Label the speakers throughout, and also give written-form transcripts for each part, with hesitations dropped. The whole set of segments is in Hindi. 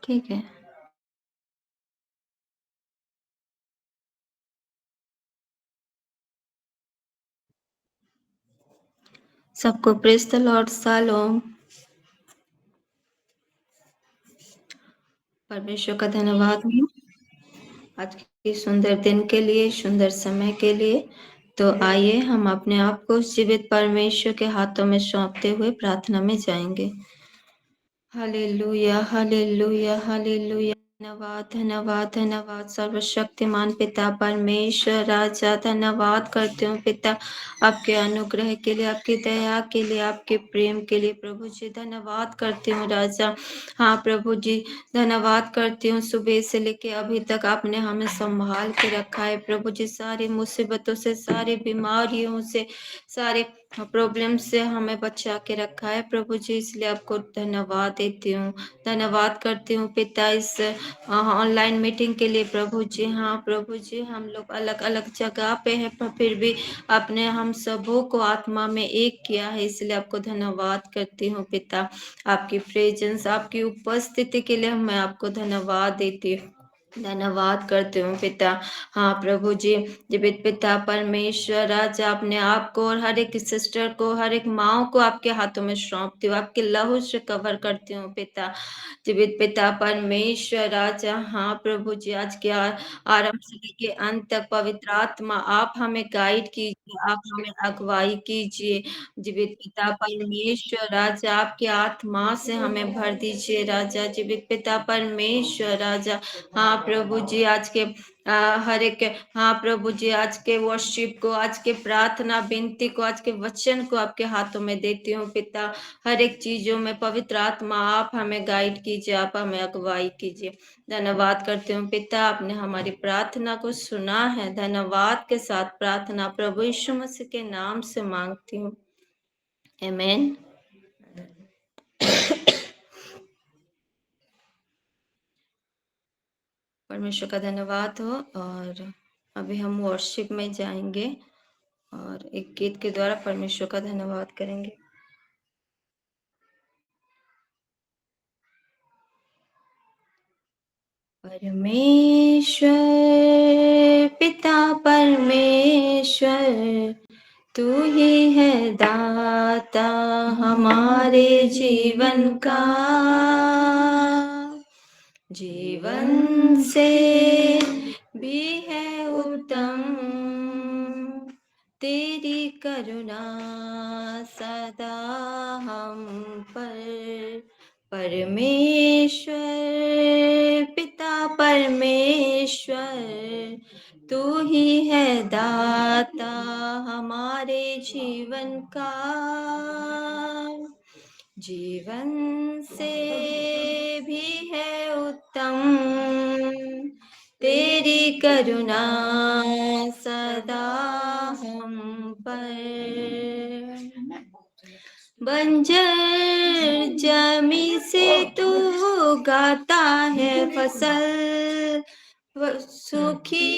Speaker 1: ठीक है। सबको प्रेज़ द लॉर्ड, शालोम। परमेश्वर का धन्यवाद हो आज के सुंदर दिन के लिए, सुंदर समय के लिए। तो आइए हम अपने आप को जीवित परमेश्वर के हाथों में सौंपते हुए प्रार्थना में जाएँगे। Hallelujah, hallelujah, hallelujah. धन्यवाद, धन्यवाद, धन्यवाद सर्वशक्तिमान पिता परमेश्वर राजा, धन्यवाद करती हूँ पिता आपके अनुग्रह के लिए, आपकी दया के लिए, आपके प्रेम के लिए प्रभु जी धन्यवाद करती हूँ राजा। हाँ प्रभु जी, धन्यवाद करती हूँ सुबह से लेके अभी तक आपने हमें संभाल के रखा है प्रभु जी, सारी मुसीबतों से, सारी बीमारियों से, सारे प्रॉब्लम से हमें बचा के रखा है प्रभु जी, इसलिए आपको धन्यवाद देती हूँ। धन्यवाद करती हूँ पिता इस ऑनलाइन मीटिंग के लिए प्रभु जी। हाँ प्रभु जी, हम लोग अलग अलग जगह पे हैं पर फिर भी आपने हम सबों को आत्मा में एक किया है, इसलिए आपको धन्यवाद करती हूँ पिता। आपकी प्रेजेंस, आपकी उपस्थिति के लिए मैं आपको धन्यवाद देती हूँ, धन्यवाद करती हूँ पिता। हाँ प्रभु जी, जीवित पिता परमेश्वर राजा, अपने आप को और हर एक सिस्टर को, हर एक माँ को आपके हाथों में सौंपती हूँ, आपके लहू से कवर करती हूँ पिता। जीवित पिता परमेश्वर राजा, हाँ प्रभु जी, आज के आरंभ से लेके अंत तक पवित्र आत्मा आप हमें गाइड कीजिए, आप हमें अगुवाई कीजिए। जीवित पिता परमेश्वर राजा, आपकी आत्मा से हमें भर दीजिए राजा। जीवित पिता परमेश्वर राजा, हाँ प्रभु जी, आज के हर एक, हाँ प्रभु जी, आज के वर्शिप को, आज के प्रार्थना विनती को, आज के वचन को आपके हाथों में देती हूँ पिता। हर एक चीजों में पवित्र आत्मा आप हमें गाइड कीजिए, आप हमें अगुवाई कीजिए। धन्यवाद करती हूँ पिता, आपने हमारी प्रार्थना को सुना है। धन्यवाद के साथ प्रार्थना प्रभु यीशु मसीह के नाम से मांगती हूँ, आमीन। परमेश्वर का धन्यवाद हो। और अभी हम वर्शिप में जाएंगे और एक गीत के द्वारा परमेश्वर का धन्यवाद करेंगे। परमेश्वर पिता परमेश्वर, तू ही है दाता हमारे जीवन का। जीवन से भी है उत्तम तेरी करुणा सदा हम पर। परमेश्वर पिता परमेश्वर, तू ही है दाता हमारे जीवन का। जीवन से भी है उत्तम तेरी करुणा सदा हम पर। बंजर जमी से तू उगाता है फसल, सूखी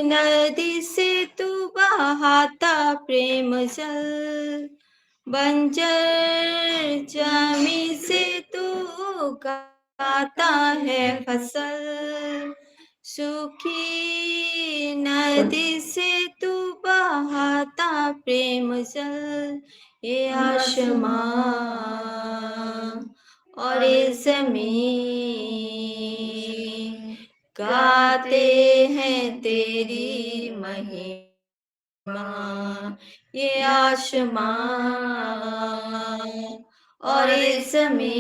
Speaker 1: नदी से तू बहाता प्रेम जल। बंजर जमी से तू उगाता है फसल, सूखी नदी से तू बहाता प्रेम जल। ये आसमां और ये ज़मीं गाते हैं तेरी महिमा। ये आसमां और ये ज़मीं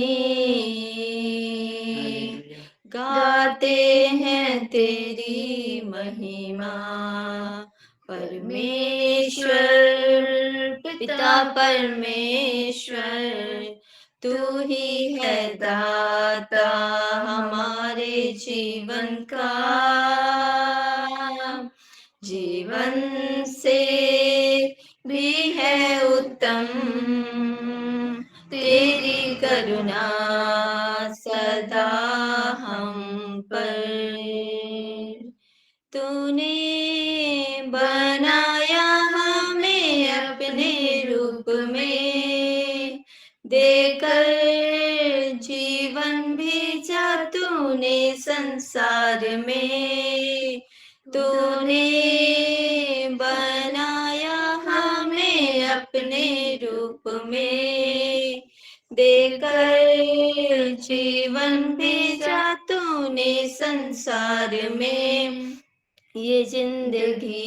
Speaker 1: गाते हैं तेरी महिमा। परमेश्वर पिता परमेश्वर, तू ही है दाता हमारे जीवन का। जीवन से भी है उत्तम तेरी करुणा सदा हम पर। तूने बनाया हमें अपने रूप में, देकर जीवन भेजा तूने संसार में, तूने बनाया हमें अपने रूप में, देकर जीवन भेजा तूने संसार में। ये जिंदगी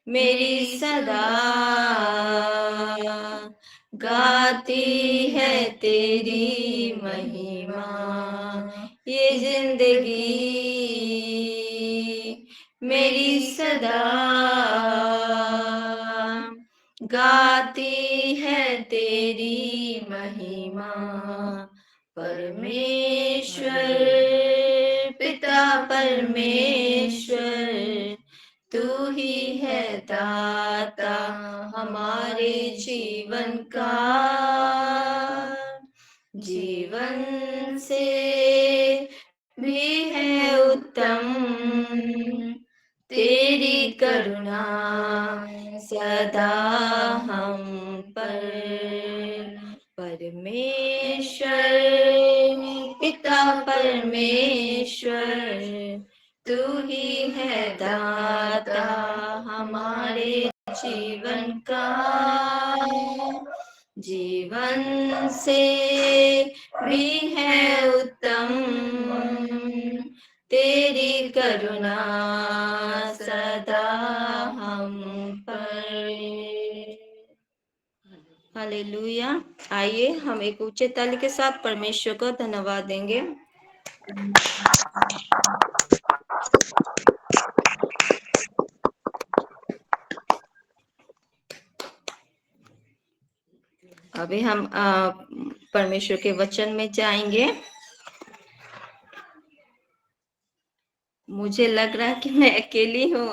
Speaker 1: मेरी सदा गाती है तेरी महिमा, ये जिंदगी मेरी सदा गाती है तेरी महिमा। परमेश्वर पिता परमेश्वर, तू ही है दाता हमारे जीवन का, जीवन से भी है उत्तम तेरी करुणा सदा हम पर। परमेश्वर पिता परमेश्वर, तू ही है दाता हमारे जीवन का, जीवन से भी है उत्तम तेरी करुणा सदा हम पर। हालेलुया। आइए हम एक ऊंचे ताली के साथ परमेश्वर को धन्यवाद देंगे। अभी हम परमेश्वर के वचन में जाएंगे। मुझे लग रहा है कि मैं अकेली हूँ।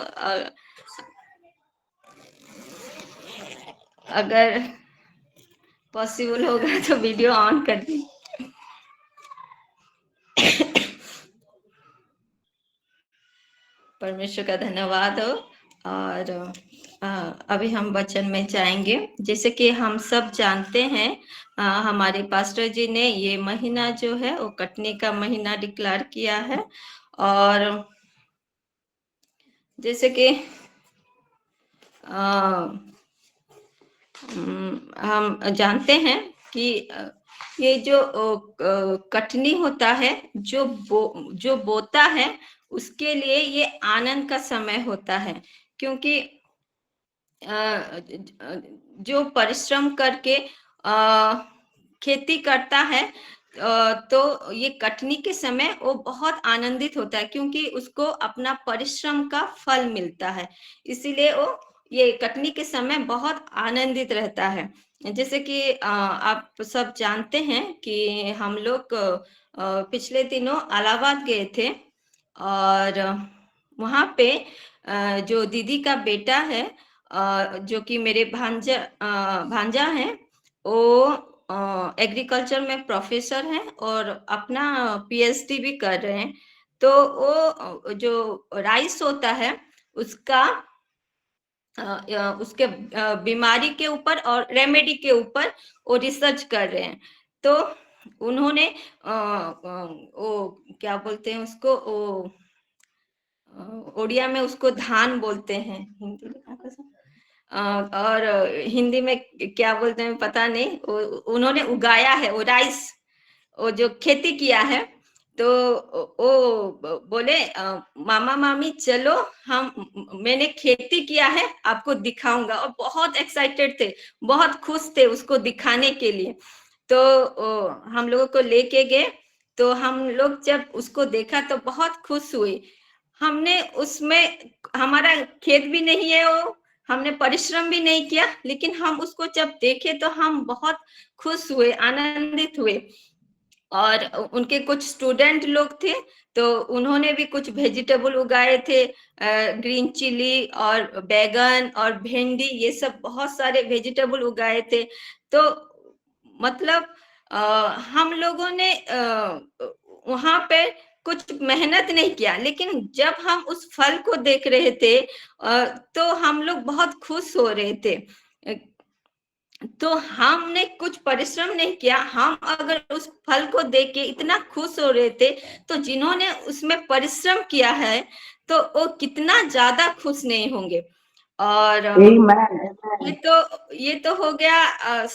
Speaker 1: अगर पॉसिबल होगा तो वीडियो ऑन कर दी। परमेश्वर का धन्यवाद हो। और अभी हम वचन में जाएंगे। जैसे कि हम सब जानते हैं, हमारे पास्टर जी ने ये महीना जो है वो कटनी का महीना डिक्लेयर किया है। और जैसे कि हम जानते हैं कि ये जो कटनी होता है, जो बोता है उसके लिए ये आनंद का समय होता है। क्योंकि जो परिश्रम करके खेती करता है तो ये कटनी के समय वो बहुत आनंदित होता है, क्योंकि उसको अपना परिश्रम का फल मिलता है। इसीलिए वो ये कटनी के समय बहुत आनंदित रहता है। जैसे कि आप सब जानते हैं कि हम लोग पिछले दिनों इलाहाबाद गए थे। और वहाँ पे जो दीदी का बेटा है, जो कि मेरे भांजा है, वो एग्रीकल्चर में प्रोफेसर हैं और अपना पीएचडी भी कर रहे हैं। तो वो जो राइस होता है उसका उसके बीमारी के ऊपर और रेमेडी के ऊपर वो रिसर्च कर रहे हैं। तो उन्होंने वो क्या बोलते हैं उसको, वो ओडिया में उसको धान बोलते हैं, हिंदी में क्या कहते हैं? और हिंदी में क्या बोलते हैं पता नहीं। उन्होंने उगाया है वो राइस, वो जो खेती किया है। तो वो बोले मामा मामी चलो, मैंने खेती किया है आपको दिखाऊंगा। और बहुत एक्साइटेड थे, बहुत खुश थे उसको दिखाने के लिए। तो हम लोगों को लेके गए। तो हम लोग जब उसको देखा तो बहुत खुश हुए। हमने उसमें, हमारा खेत भी नहीं है वो, हमने परिश्रम भी नहीं किया, लेकिन हम उसको जब देखे तो हम बहुत खुश हुए, आनंदित हुए। और उनके कुछ स्टूडेंट लोग थे, तो उन्होंने भी कुछ वेजिटेबल उगाए थे, ग्रीन चिली और बैगन और भिंडी, ये सब बहुत सारे वेजिटेबल उगाए थे। तो मतलब हम लोगों ने वहां पे कुछ मेहनत नहीं किया, लेकिन जब हम उस फल को देख रहे थे तो हम लोग बहुत खुश हो रहे थे। तो हमने कुछ परिश्रम नहीं किया, हम अगर उस फल को देख के इतना खुश हो रहे थे, तो जिन्होंने उसमें परिश्रम किया है तो वो कितना ज्यादा खुश नहीं होंगे। और ये तो हो गया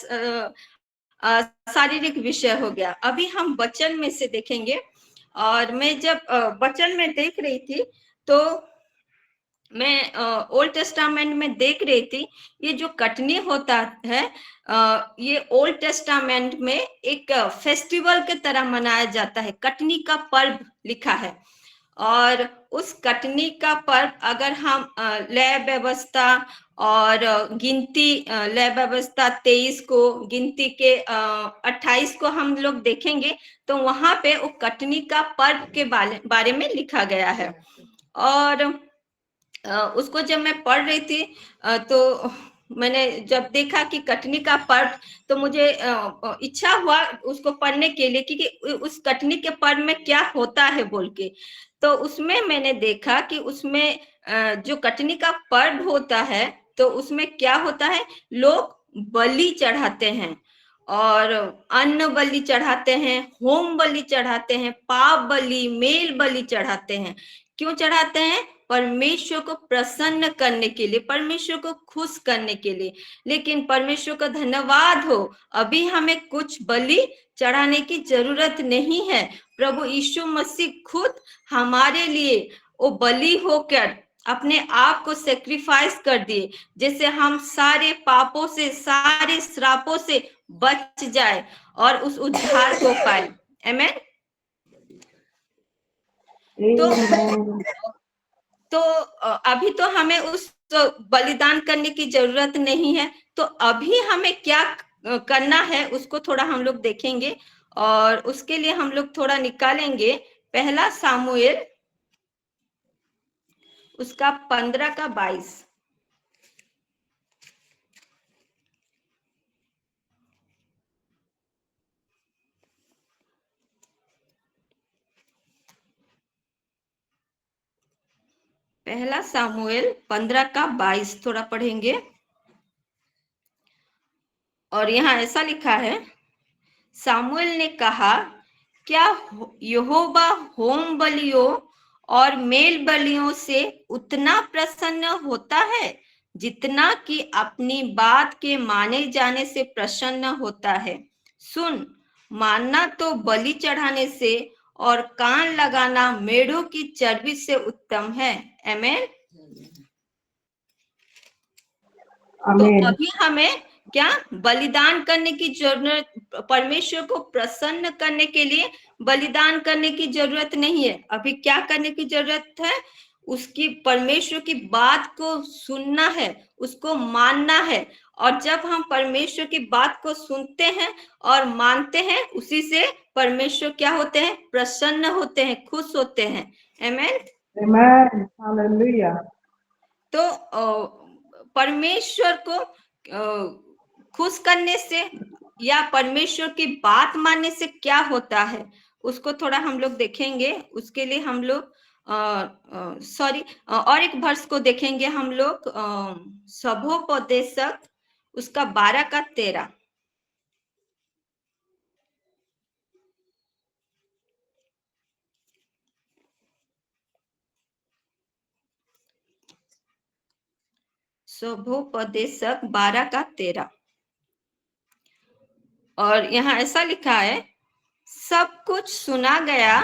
Speaker 1: शारीरिक विषय हो गया। अभी हम वचन में से देखेंगे। और मैं जब वचन में देख रही थी तो मैं ओल्ड टेस्टामेंट में देख रही थी, ये जो कटनी होता है ये ओल्ड टेस्टामेंट में एक फेस्टिवल के तरह मनाया जाता है। कटनी का पर्व लिखा है। और उस कटनी का पर्व अगर हम लय व्यवस्था और गिनती लय व्यवस्था 23 को, गिनती के 28 को हम लोग देखेंगे तो वहां पे वो कटनी का पर्व के बारे में लिखा गया है। और उसको जब मैं पढ़ रही थी तो मैंने जब देखा कि कटनी का पर्व, तो मुझे इच्छा हुआ उसको पढ़ने के लिए, क्योंकि उस कटनी के पर्व में क्या होता है बोल के। तो उसमें मैंने देखा कि उसमें जो कटनी का पर्व होता है तो उसमें क्या होता है, लोग बलि चढ़ाते हैं और अन्न बलि चढ़ाते हैं, होम बलि चढ़ाते हैं, पाप बलि, मेल बलि चढ़ाते हैं। क्यों चढ़ाते हैं? परमेश्वर को प्रसन्न करने के लिए, परमेश्वर को खुश करने के लिए। लेकिन परमेश्वर का धन्यवाद हो, अभी हमें कुछ बलि चढ़ाने की जरूरत नहीं है। प्रभु यीशु मसीह खुद हमारे लिए वो बलि होकर अपने आप को सेक्रीफाइस कर दिए, जैसे हम सारे पापों से, सारे श्रापों से बच जाए और उस उद्धार को पाए। आमीन। तो अभी तो हमें उस बलिदान करने की जरूरत नहीं है। तो अभी हमें क्या करना है उसको थोड़ा हम लोग देखेंगे। और उसके लिए हम लोग थोड़ा निकालेंगे पहला सामुएल, उसका 15 का 22। पहला सामुएल 15 का 22 थोड़ा पढ़ेंगे। और यहाँ ऐसा लिखा है, सामुएल ने कहा, क्या यहोवा होम बलियों और मेल बलियों से उतना प्रसन्न होता है जितना कि अपनी बात के माने जाने से प्रसन्न होता है? सुन, मानना तो बलि चढ़ाने से और कान लगाना मेढ़ों की चर्बी से उत्तम है। आमीन। तो अभी हमें क्या बलिदान करने की जरूरत, परमेश्वर को प्रसन्न करने के लिए बलिदान करने की जरूरत नहीं है। अभी क्या करने की जरूरत है? उसकी, परमेश्वर की बात को सुनना है, उसको मानना है। और जब हम परमेश्वर की बात को सुनते हैं और मानते हैं, उसी से परमेश्वर क्या होते हैं? प्रसन्न होते हैं, खुश होते हैं। आमीन।
Speaker 2: आमीन, हालेलुया।
Speaker 1: तो परमेश्वर को खुश करने से या परमेश्वर की बात मानने से क्या होता है उसको थोड़ा हम लोग देखेंगे। उसके लिए हम लोग और एक वर्ष को देखेंगे हम लोग, सभोपदेशक उसका 12 का 13। सभोपदेशक 12 का 13। और यहाँ ऐसा लिखा है, सब कुछ सुना गया,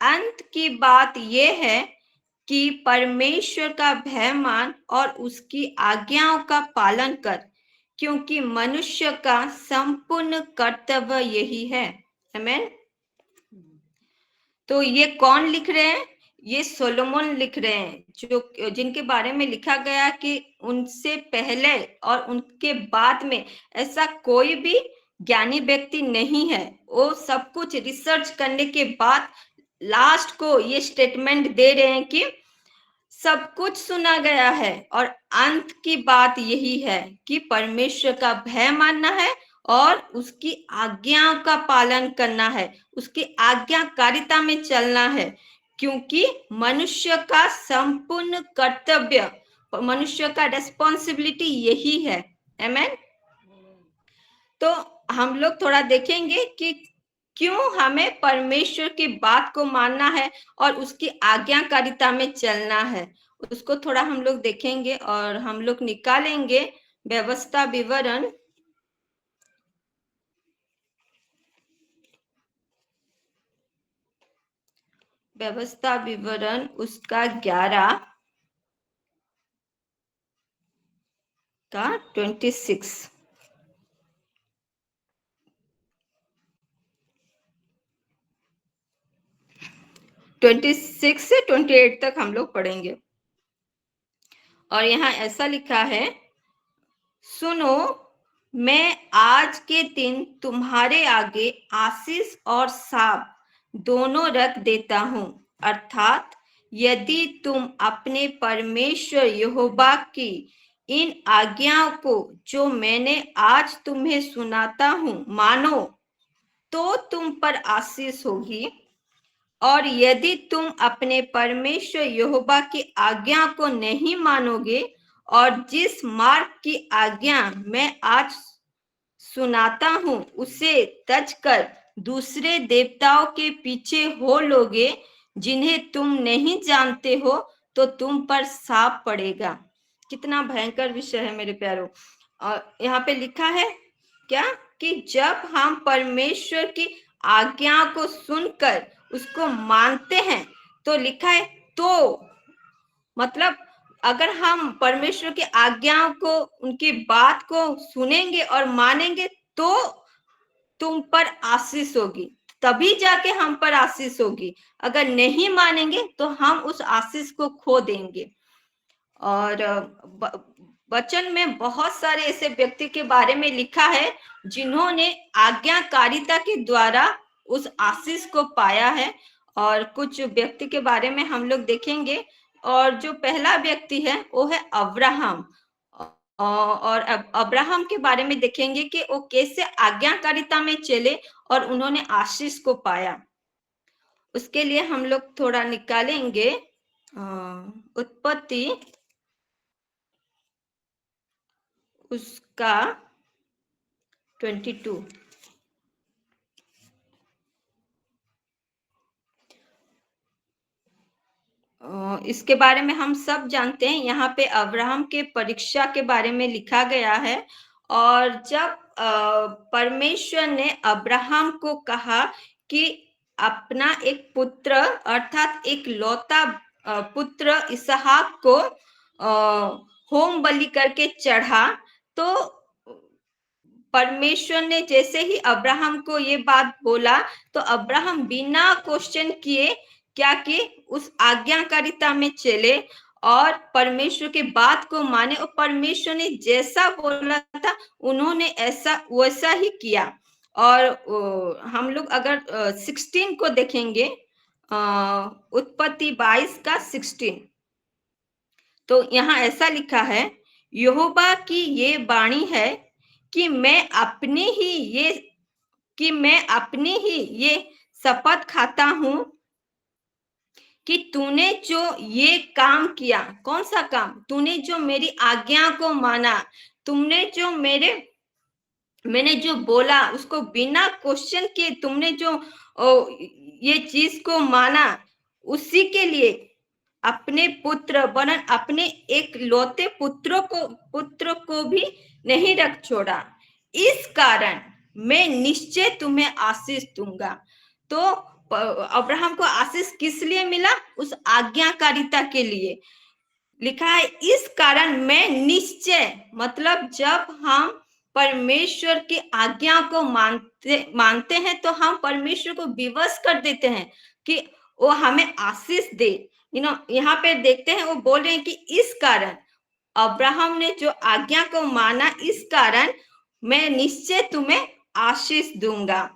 Speaker 1: अंत की बात यह है कि परमेश्वर का भय मान और उसकी आज्ञाओं का पालन कर, क्योंकि मनुष्य का संपूर्ण कर्तव्य यही है। आमीन। तो ये कौन लिख रहे हैं? ये सोलोमन लिख रहे हैं, जो जिनके बारे में लिखा गया कि उनसे पहले और उनके बाद में ऐसा कोई भी ज्ञानी व्यक्ति नहीं है। वो सब कुछ रिसर्च करने के बाद लास्ट को ये स्टेटमेंट दे रहे हैं कि सब कुछ सुना गया है और अंत की बात यही है कि परमेश्वर का भय मानना है और उसकी आज्ञाओं का पालन करना है, उसकी आज्ञाकारिता में चलना है, क्योंकि मनुष्य का संपूर्ण कर्तव्य, मनुष्य का रेस्पॉन्सिबिलिटी यही है। आमीन। तो हम लोग थोड़ा देखेंगे कि क्यों हमें परमेश्वर की बात को मानना है और उसकी आज्ञाकारिता में चलना है, उसको थोड़ा हम लोग देखेंगे और हम लोग निकालेंगे व्यवस्था विवरण। व्यवस्था विवरण उसका 11 का 26। 26 से 28 तक हम लोग पढ़ेंगे। और यहाँ ऐसा लिखा है, सुनो, मैं आज के दिन तुम्हारे आगे आशीष और शाप दोनों रख देता हूं, अर्थात यदि तुम अपने परमेश्वर यहोवा की इन आज्ञाओं को जो मैंने आज तुम्हें सुनाता हूं मानो, तो तुम पर आशीष होगी, और यदि तुम अपने परमेश्वर यहोवा की आज्ञा को नहीं मानोगे और जिस मार्ग की आज्ञा मैं आज सुनाता हूं उसे तज कर दूसरे देवताओं के पीछे हो लोगे जिन्हें तुम नहीं जानते हो, तो तुम पर शाप पड़ेगा। कितना भयंकर विषय है मेरे प्यारों। और यहाँ पे लिखा है क्या कि जब हम परमेश्वर की आज्ञा को सुनकर उसको मानते हैं, तो लिखा है तो, मतलब अगर हम परमेश्वर की आज्ञाओं को, उनकी बात को सुनेंगे और मानेंगे तो तुम पर आशीष होगी, तभी जाके हम पर आशीष होगी। अगर नहीं मानेंगे तो हम उस आशीष को खो देंगे। और वचन में बहुत सारे ऐसे व्यक्ति के बारे में लिखा है जिन्होंने आज्ञाकारिता के द्वारा उस आशीष को पाया है। और कुछ व्यक्ति के बारे में हम लोग देखेंगे। और जो पहला व्यक्ति है वो है अब्राहम। और अब्राहम के बारे में देखेंगे कि वो कैसे आज्ञाकारिता में चले और उन्होंने आशीष को पाया। उसके लिए हम लोग थोड़ा निकालेंगे उत्पत्ति उसका 22। इसके बारे में हम सब जानते हैं। यहाँ पे अब्राहम के परीक्षा के बारे में लिखा गया है। और जब परमेश्वर ने अब्राहम को कहा कि अपना एक पुत्र अर्थात एक लौता पुत्र इसहाक को होम बलि करके चढ़ा, तो परमेश्वर ने जैसे ही अब्राहम को ये बात बोला, तो अब्राहम बिना क्वेश्चन किए क्या कि उस आज्ञाकारिता में चले और परमेश्वर की बात को माने, और परमेश्वर ने जैसा बोला था उन्होंने ऐसा वैसा ही किया। और हम लोग अगर 16 को देखेंगे, उत्पत्ति 22 का 16, तो यहाँ ऐसा लिखा है, यहोवा की ये वाणी है कि मैं अपनी ही ये शपथ खाता हूं कि तूने जो ये काम किया, कौन सा काम, तूने जो मेरी आज्ञा को माना, तुमने जो मैंने जो बोला उसको बिना क्वेश्चन किए तुमने जो ये चीज को माना, उसी के लिए अपने पुत्र वरन अपने एक लौते पुत्र को भी नहीं रख छोड़ा। इस कारण मैं निश्चय तुम्हें आशीष दूंगा। तो अब्राहम को आशीष किस लिए मिला? उस आज्ञाकारिता के लिए। लिखा है इस कारण मैं निश्चय, मतलब जब हम परमेश्वर की आज्ञा को मानते हैं तो हम परमेश्वर को विवश कर देते हैं कि वो हमें आशीष दे। यहाँ पे देखते हैं वो बोल रहे हैं कि इस कारण अब्राहम ने जो आज्ञा को माना, इस कारण मैं निश्चय तुम्हें आशीष दूंगा।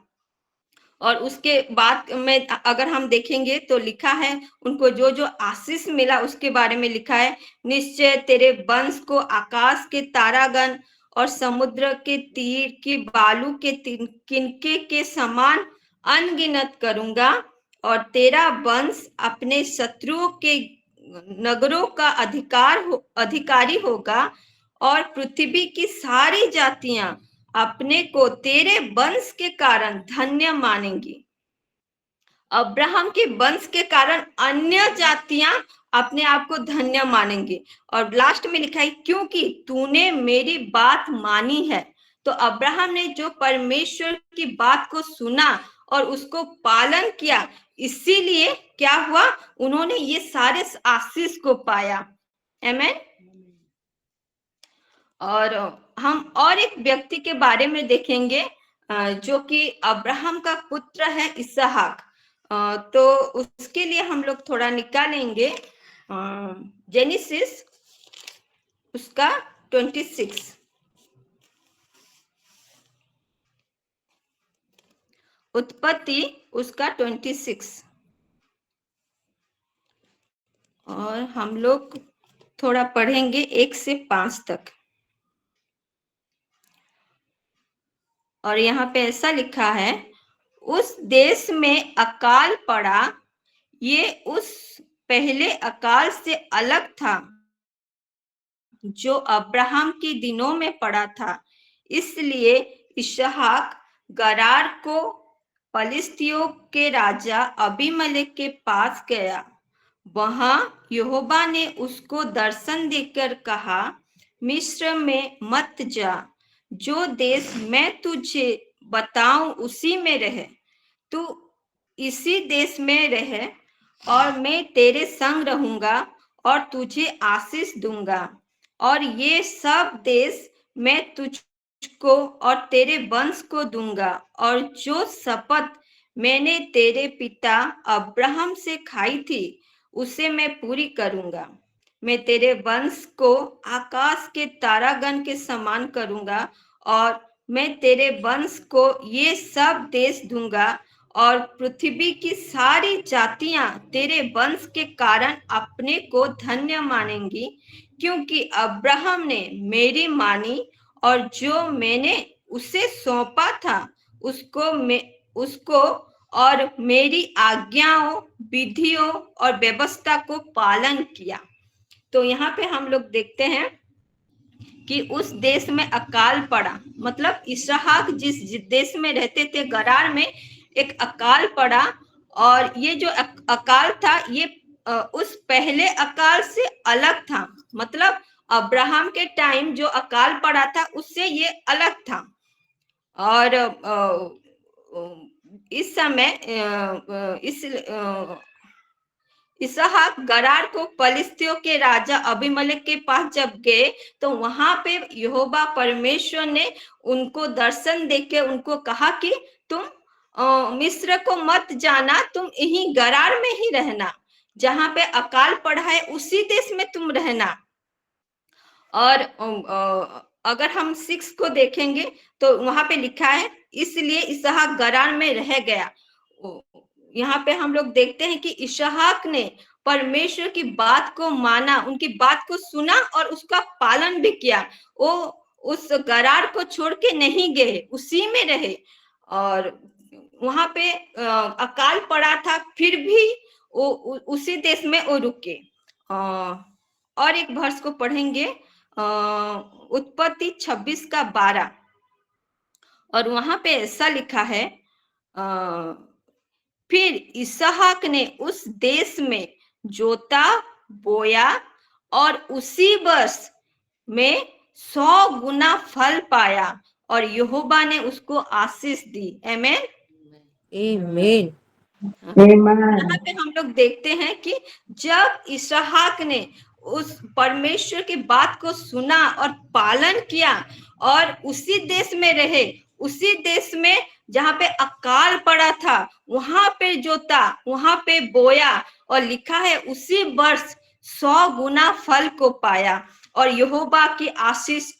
Speaker 1: और उसके बाद में अगर हम देखेंगे तो लिखा है उनको जो जो आशीष मिला उसके बारे में लिखा है, निश्चय तेरे वंश को आकाश के तारागण और समुद्र के तीर की बालू के किनके के समान अनगिनत करूंगा, और तेरा वंश अपने शत्रुओं के नगरों का अधिकारी होगा, और पृथ्वी की सारी जातियां अपने को तेरे वंश के कारण धन्य मानेंगी। अब्राहम के वंश के कारण अन्य जातियां अपने आप को धन्य मानेंगे। और लास्ट में लिखा है क्योंकि तूने मेरी बात मानी है। तो अब्राहम ने जो परमेश्वर की बात को सुना और उसको पालन किया, इसीलिए क्या हुआ, उन्होंने ये सारे आशीष को पाया। आमीन। और हम और एक व्यक्ति के बारे में देखेंगे जो कि अब्राहम का पुत्र है, इसहाक। तो उसके लिए हम लोग थोड़ा निकालेंगे जेनेसिस उसका 26, उत्पत्ति उसका 26, और हम लोग थोड़ा पढ़ेंगे 1 से 5 तक। और यहाँ पे ऐसा लिखा है, उस देश में अकाल पड़ा, ये उस पहले अकाल से अलग था जो अब्राहम के दिनों में पड़ा था। इसलिए इसहाक गरार को फलिस्तियों के राजा अबीमेलेक के पास गया। वहां यहोवा ने उसको दर्शन देकर कहा, मिस्र में मत जा, जो देश मैं तुझे बताऊं उसी में रहे। तू इसी देश में रहे और मैं तेरे संग रहूंगा और तुझे आशीष दूंगा, और ये सब देश मैं तुझको और तेरे वंश को दूंगा, और जो शपथ मैंने तेरे पिता अब्राहम से खाई थी उसे मैं पूरी करूंगा। मैं तेरे वंश को आकाश के तारागण के समान करूंगा, और मैं तेरे वंश को ये सब देश दूंगा, और पृथ्वी की सारी जातियां तेरे वंश के कारण अपने को धन्य मानेंगी, क्योंकि अब्राहम ने मेरी मानी और जो मैंने उसे सौंपा था उसको और मेरी आज्ञाओं, विधियों और व्यवस्था को पालन किया। तो यहाँ पे हम लोग देखते हैं कि उस देश में अकाल पड़ा, मतलब इसहाक जिस देश में रहते थे गरार में एक अकाल पड़ा, और ये जो अकाल था ये उस पहले अकाल से अलग था। मतलब अब्राहम के टाइम जो अकाल पड़ा था उससे ये अलग था। और इस समय इसहाक गरार को फलिस्तियों के राजा अबीमेलेक के पास जब गए, तो वहां पे यहोवा परमेश्वर ने उनको दर्शन देके उनको कहा कि तुम मिस्र को मत जाना, तुम यहीं गरार में ही रहना, जहां पे अकाल पड़ा है उसी देश में तुम रहना। और अगर हम 6 को देखेंगे तो वहां पे लिखा है, इसलिए इसहाक गरार में रह गया। यहाँ पे हम लोग देखते हैं कि इसहाक ने परमेश्वर की बात को माना, उनकी बात को सुना और उसका पालन भी किया। वो उस गरार को छोड़ के नहीं गए, उसी में रहे। और वहां पे अकाल पड़ा था, फिर भी वो उसी देश में वो रुके। और एक वर्ष को पढ़ेंगे उत्पत्ति 26 का 12, और वहां पे ऐसा लिखा है, फिर इसहाक ने उस देश में जोता बोया और उसी वर्ष में 100 गुना फल पाया, और यहोवा ने उसको आशीष दी। आमीन।
Speaker 3: आमीन।
Speaker 1: यहाँ पे हम लोग देखते हैं कि जब इसहाक ने उस परमेश्वर की बात को सुना और पालन किया और उसी देश में रहे, उसी देश में जहां पे अकाल पड़ा था वहां पे जोता, वहां पे बोया, और लिखा है उसी वर्ष 100 गुना फल को पाया, और यहोवा की आशीष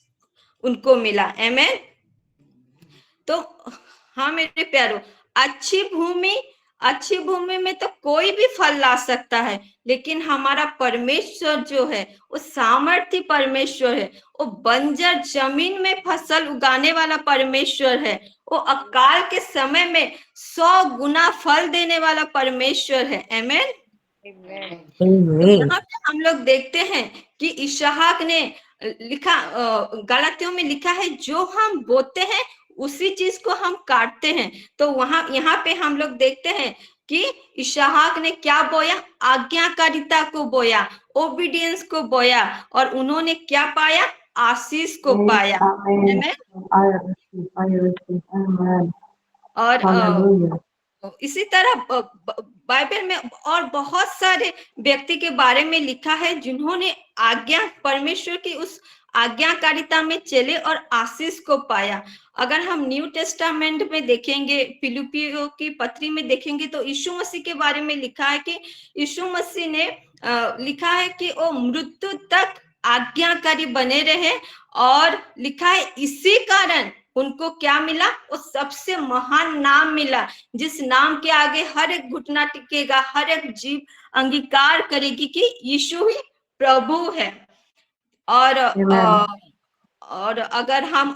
Speaker 1: उनको मिला। आमीन। तो हाँ मेरे प्यारो, अच्छी भूमि में तो कोई भी फल ला सकता है, लेकिन हमारा परमेश्वर जो है वो सामर्थी परमेश्वर है, वो बंजर जमीन में फसल उगाने वाला परमेश्वर है, वो अकाल के समय में 100 गुना फल देने वाला परमेश्वर है। आमीन। तो यहाँ पे हम लोग देखते हैं कि इसहाक ने लिखा गलातियों में लिखा है, जो हम बोते हैं उसी चीज को हम काटते हैं। तो यहाँ पे हम लोग देखते हैं कि इसहाक ने क्या बोया, आज्ञाकारिता को बोया, ओबीडियंस को बोया, और उन्होंने क्या पाया, आशीष को पाया।
Speaker 2: Amen.
Speaker 1: Amen?
Speaker 2: I receive. Amen.
Speaker 1: और
Speaker 2: Hallelujah.
Speaker 1: इसी तरह बाइबल में और बहुत सारे व्यक्ति के बारे में लिखा है जिन्होंने परमेश्वर की उस आज्ञाकारिता में चले और आशीष को पाया। अगर हम न्यू टेस्टामेंट में देखेंगे, फिलिपियों की पत्री में देखेंगे, तो यीशु मसीह के बारे में लिखा है कि यीशु मसीह ने लिखा है कि वो मृत्यु तक आज्ञाकारी बने रहे, और लिखा है इसी कारण उनको क्या मिला, वो सबसे महान नाम मिला, जिस नाम के आगे हर एक घुटना टिकेगा, हर एक जीव अंगीकार करेगी कि यीशु ही प्रभु है। और और अगर हम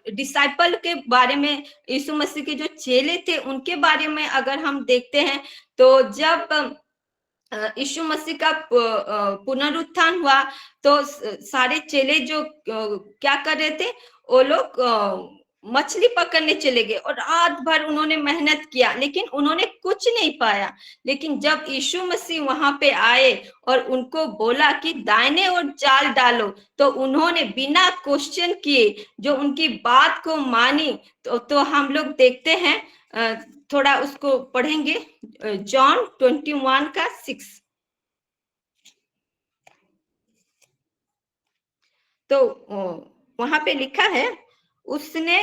Speaker 1: डिसाइपल के बारे में, यीशु मसीह के जो चेले थे उनके बारे में अगर हम देखते हैं, तो जब यीशु मसीह का पुनरुत्थान हुआ तो सारे चेले जो क्या कर रहे थे, वो लोग मछली पकड़ने चले गए और रात भर उन्होंने मेहनत किया, लेकिन उन्होंने कुछ नहीं पाया। लेकिन जब यीशु मसीह वहां पे आए और उनको बोला कि दाहिने ओर जाल डालो, तो उन्होंने बिना क्वेश्चन किए जो उनकी बात को मानी। तो हम लोग देखते हैं, थोड़ा उसको पढ़ेंगे, जॉन 21 का 6। तो वहां पे लिखा है, उसने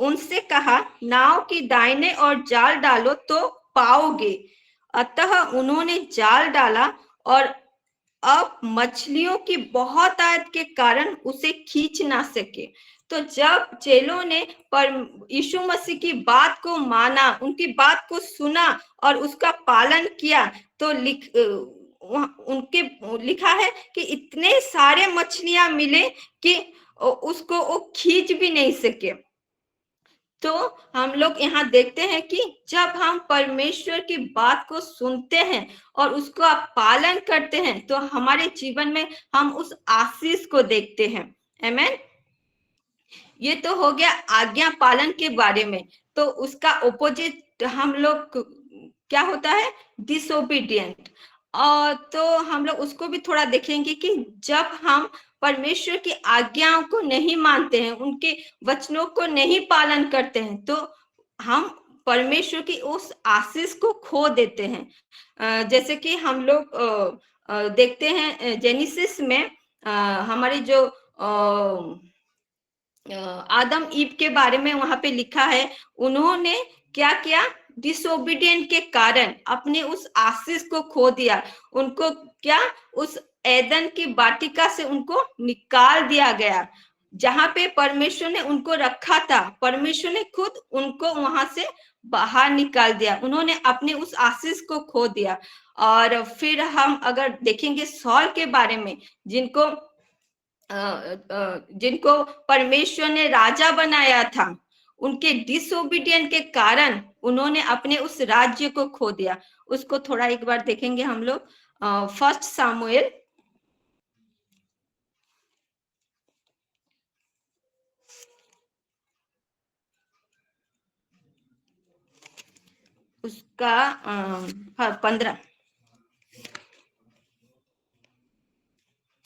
Speaker 1: उनसे कहा, नाव की दाहिने और जाल डालो तो पाओगे। अतः उन्होंने जाल डाला और अब मछलियों की बहुत आयत के कारण उसे खींच ना सके। तो जब चेलों ने पर यीशु मसीह की बात को माना, उनकी बात को सुना और उसका पालन किया, तो उनके लिखा है कि इतने सारे मछलियां मिले कि उसको वो खींच भी नहीं सके। तो हम लोग यहाँ देखते हैं कि जब हम परमेश्वर की बात को सुनते हैं और उसको आप पालन करते हैं, तो हमारे जीवन में हम उस आशीष को देखते हैं। आमीन। ये तो हो गया आज्ञा पालन के बारे में। तो उसका ऑपोजिट हम लोग क्या होता है, डिसोबीडियंट। और तो हम लोग उसको भी थोड़ा देखेंगे कि जब हम परमेश्वर की आज्ञाओं को नहीं मानते हैं, उनके वचनों को नहीं पालन करते हैं, तो हम परमेश्वर की उस आशीष को खो देते हैं। जैसे कि हम लोग देखते हैं जेनेसिस में, हमारे जो आदम ईव के बारे में वहां पे लिखा है, उन्होंने क्या किया, डिसोबीडियंट के कारण अपने उस आशीष को खो दिया। उनको क्या, उस एदन की वाटिका से उनको निकाल दिया गया, जहां पे परमेश्वर ने उनको रखा था। परमेश्वर ने खुद उनको वहां से बाहर निकाल दिया, उन्होंने अपने उस आशीष को खो दिया। और फिर हम अगर देखेंगे सॉल के बारे में, जिनको परमेश्वर ने राजा बनाया था, उनके डिसोबीडियंट के कारण उन्होंने अपने उस राज्य को खो दिया। उसको थोड़ा एक बार देखेंगे हम लोग, 1 सामुएल उसका 15,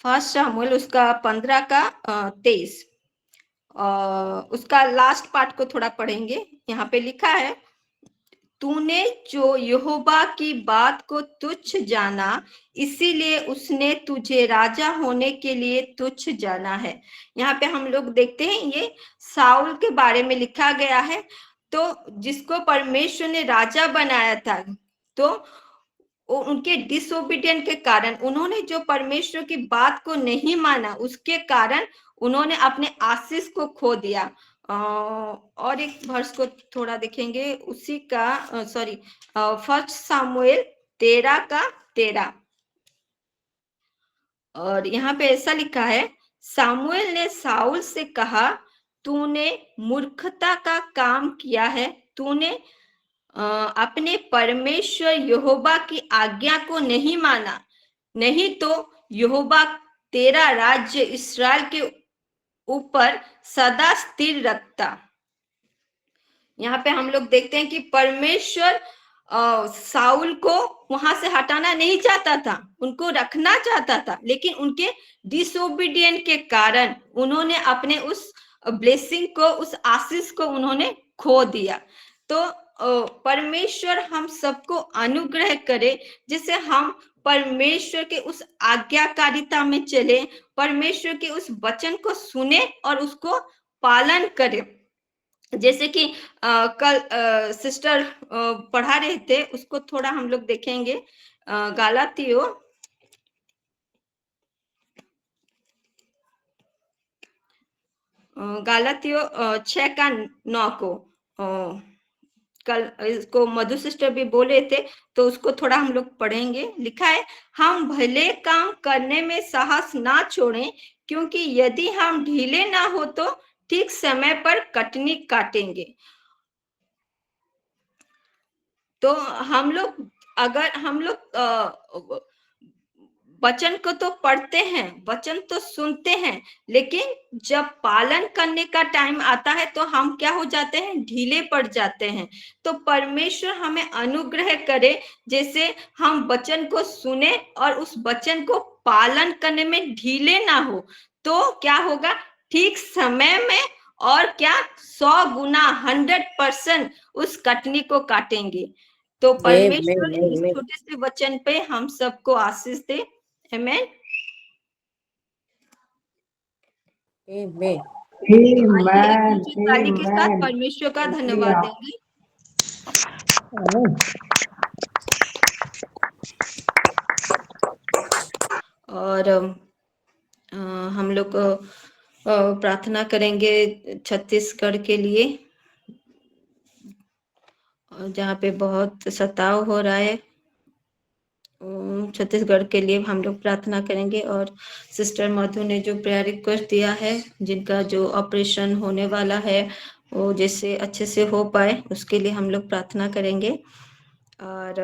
Speaker 1: 1 सामुएल उसका 15 का 23, उसका लास्ट पार्ट को थोड़ा पढ़ेंगे। यहाँ पे लिखा है, तूने जो यहोवा की बात को तुच्छ जाना, इसीलिए उसने तुझे राजा होने के लिए तुच्छ जाना है। यहाँ पे हम लोग देखते हैं ये साउल के बारे में लिखा गया है। तो जिसको परमेश्वर ने राजा बनाया था, तो उनके डिसोबीडियंट के कारण, उन्होंने जो परमेश्वर की बात को नहीं माना, उसके कारण उन्होंने अपने आशीष को खो दिया। और एक वर्ष को थोड़ा देखेंगे, उसी का 1 सामुएल 13 का 13। और यहाँ पे ऐसा लिखा है, सामुएल ने साउल से कहा, तूने मूर्खता का काम किया है, तूने अपने परमेश्वर यहोवा की आज्ञा को नहीं माना, नहीं तो यहोवा तेरा राज्य इस्राएल के ऊपर सदा स्थिर रखता। यहाँ पे हम लोग देखते हैं कि परमेश्वर साउल को वहां से हटाना नहीं चाहता था, उनको रखना चाहता था, लेकिन उनके डिसोबीडियंट के कारण उन्होंने अपने उस ब्लेसिंग को, उस आशीष को उन्होंने खो दिया। तो परमेश्वर हम सबको अनुग्रह करे जिससे हम परमेश्वर के उस आज्ञाकारिता में चले, परमेश्वर के उस वचन को सुने और उसको पालन करें। जैसे कि कल सिस्टर पढ़ा रहे थे, उसको थोड़ा हम लोग देखेंगे। गालातियो गालातियो 6:9 को कल इसको मधु सिस्टर भी बोले थे, तो उसको थोड़ा हम लोग पढ़ेंगे। लिखा है, हम भले काम करने में साहस ना छोड़ें, क्योंकि यदि हम ढीले ना हो तो ठीक समय पर कटनी काटेंगे। तो हम लोग, अगर हम लोग वचन को तो पढ़ते हैं, वचन तो सुनते हैं, लेकिन जब पालन करने का टाइम आता है तो हम क्या हो जाते हैं, ढीले पड़ जाते हैं। तो परमेश्वर हमें अनुग्रह करे जैसे हम वचन को सुने और उस वचन को पालन करने में ढीले ना हो, तो क्या होगा, ठीक समय में और क्या 100 गुना 100% उस कटनी को काटेंगे। तो परमेश्वर
Speaker 3: Amen.
Speaker 1: इस
Speaker 3: Amen.
Speaker 1: छोटे से वचन पे हम सबको आशीष दे। आमीन।
Speaker 3: Amen.
Speaker 1: आइए एक
Speaker 2: Amen.
Speaker 1: ऊंची ताली के साथ
Speaker 2: Amen.
Speaker 1: परमेश्वर का धन्यवाद
Speaker 2: Hallelujah.
Speaker 1: देंगे।
Speaker 2: Amen.
Speaker 1: और हम लोग प्रार्थना करेंगे छत्तीसगढ़ के लिए, जहाँ पे बहुत सताव हो रहा है। छत्तीसगढ़ के लिए हम लोग प्रार्थना करेंगे। और सिस्टर मधु ने जो प्रेयर रिक्वेस्ट दिया है, जिनका जो ऑपरेशन होने वाला है वो जैसे अच्छे से हो पाए, उसके लिए हम लोग प्रार्थना करेंगे। और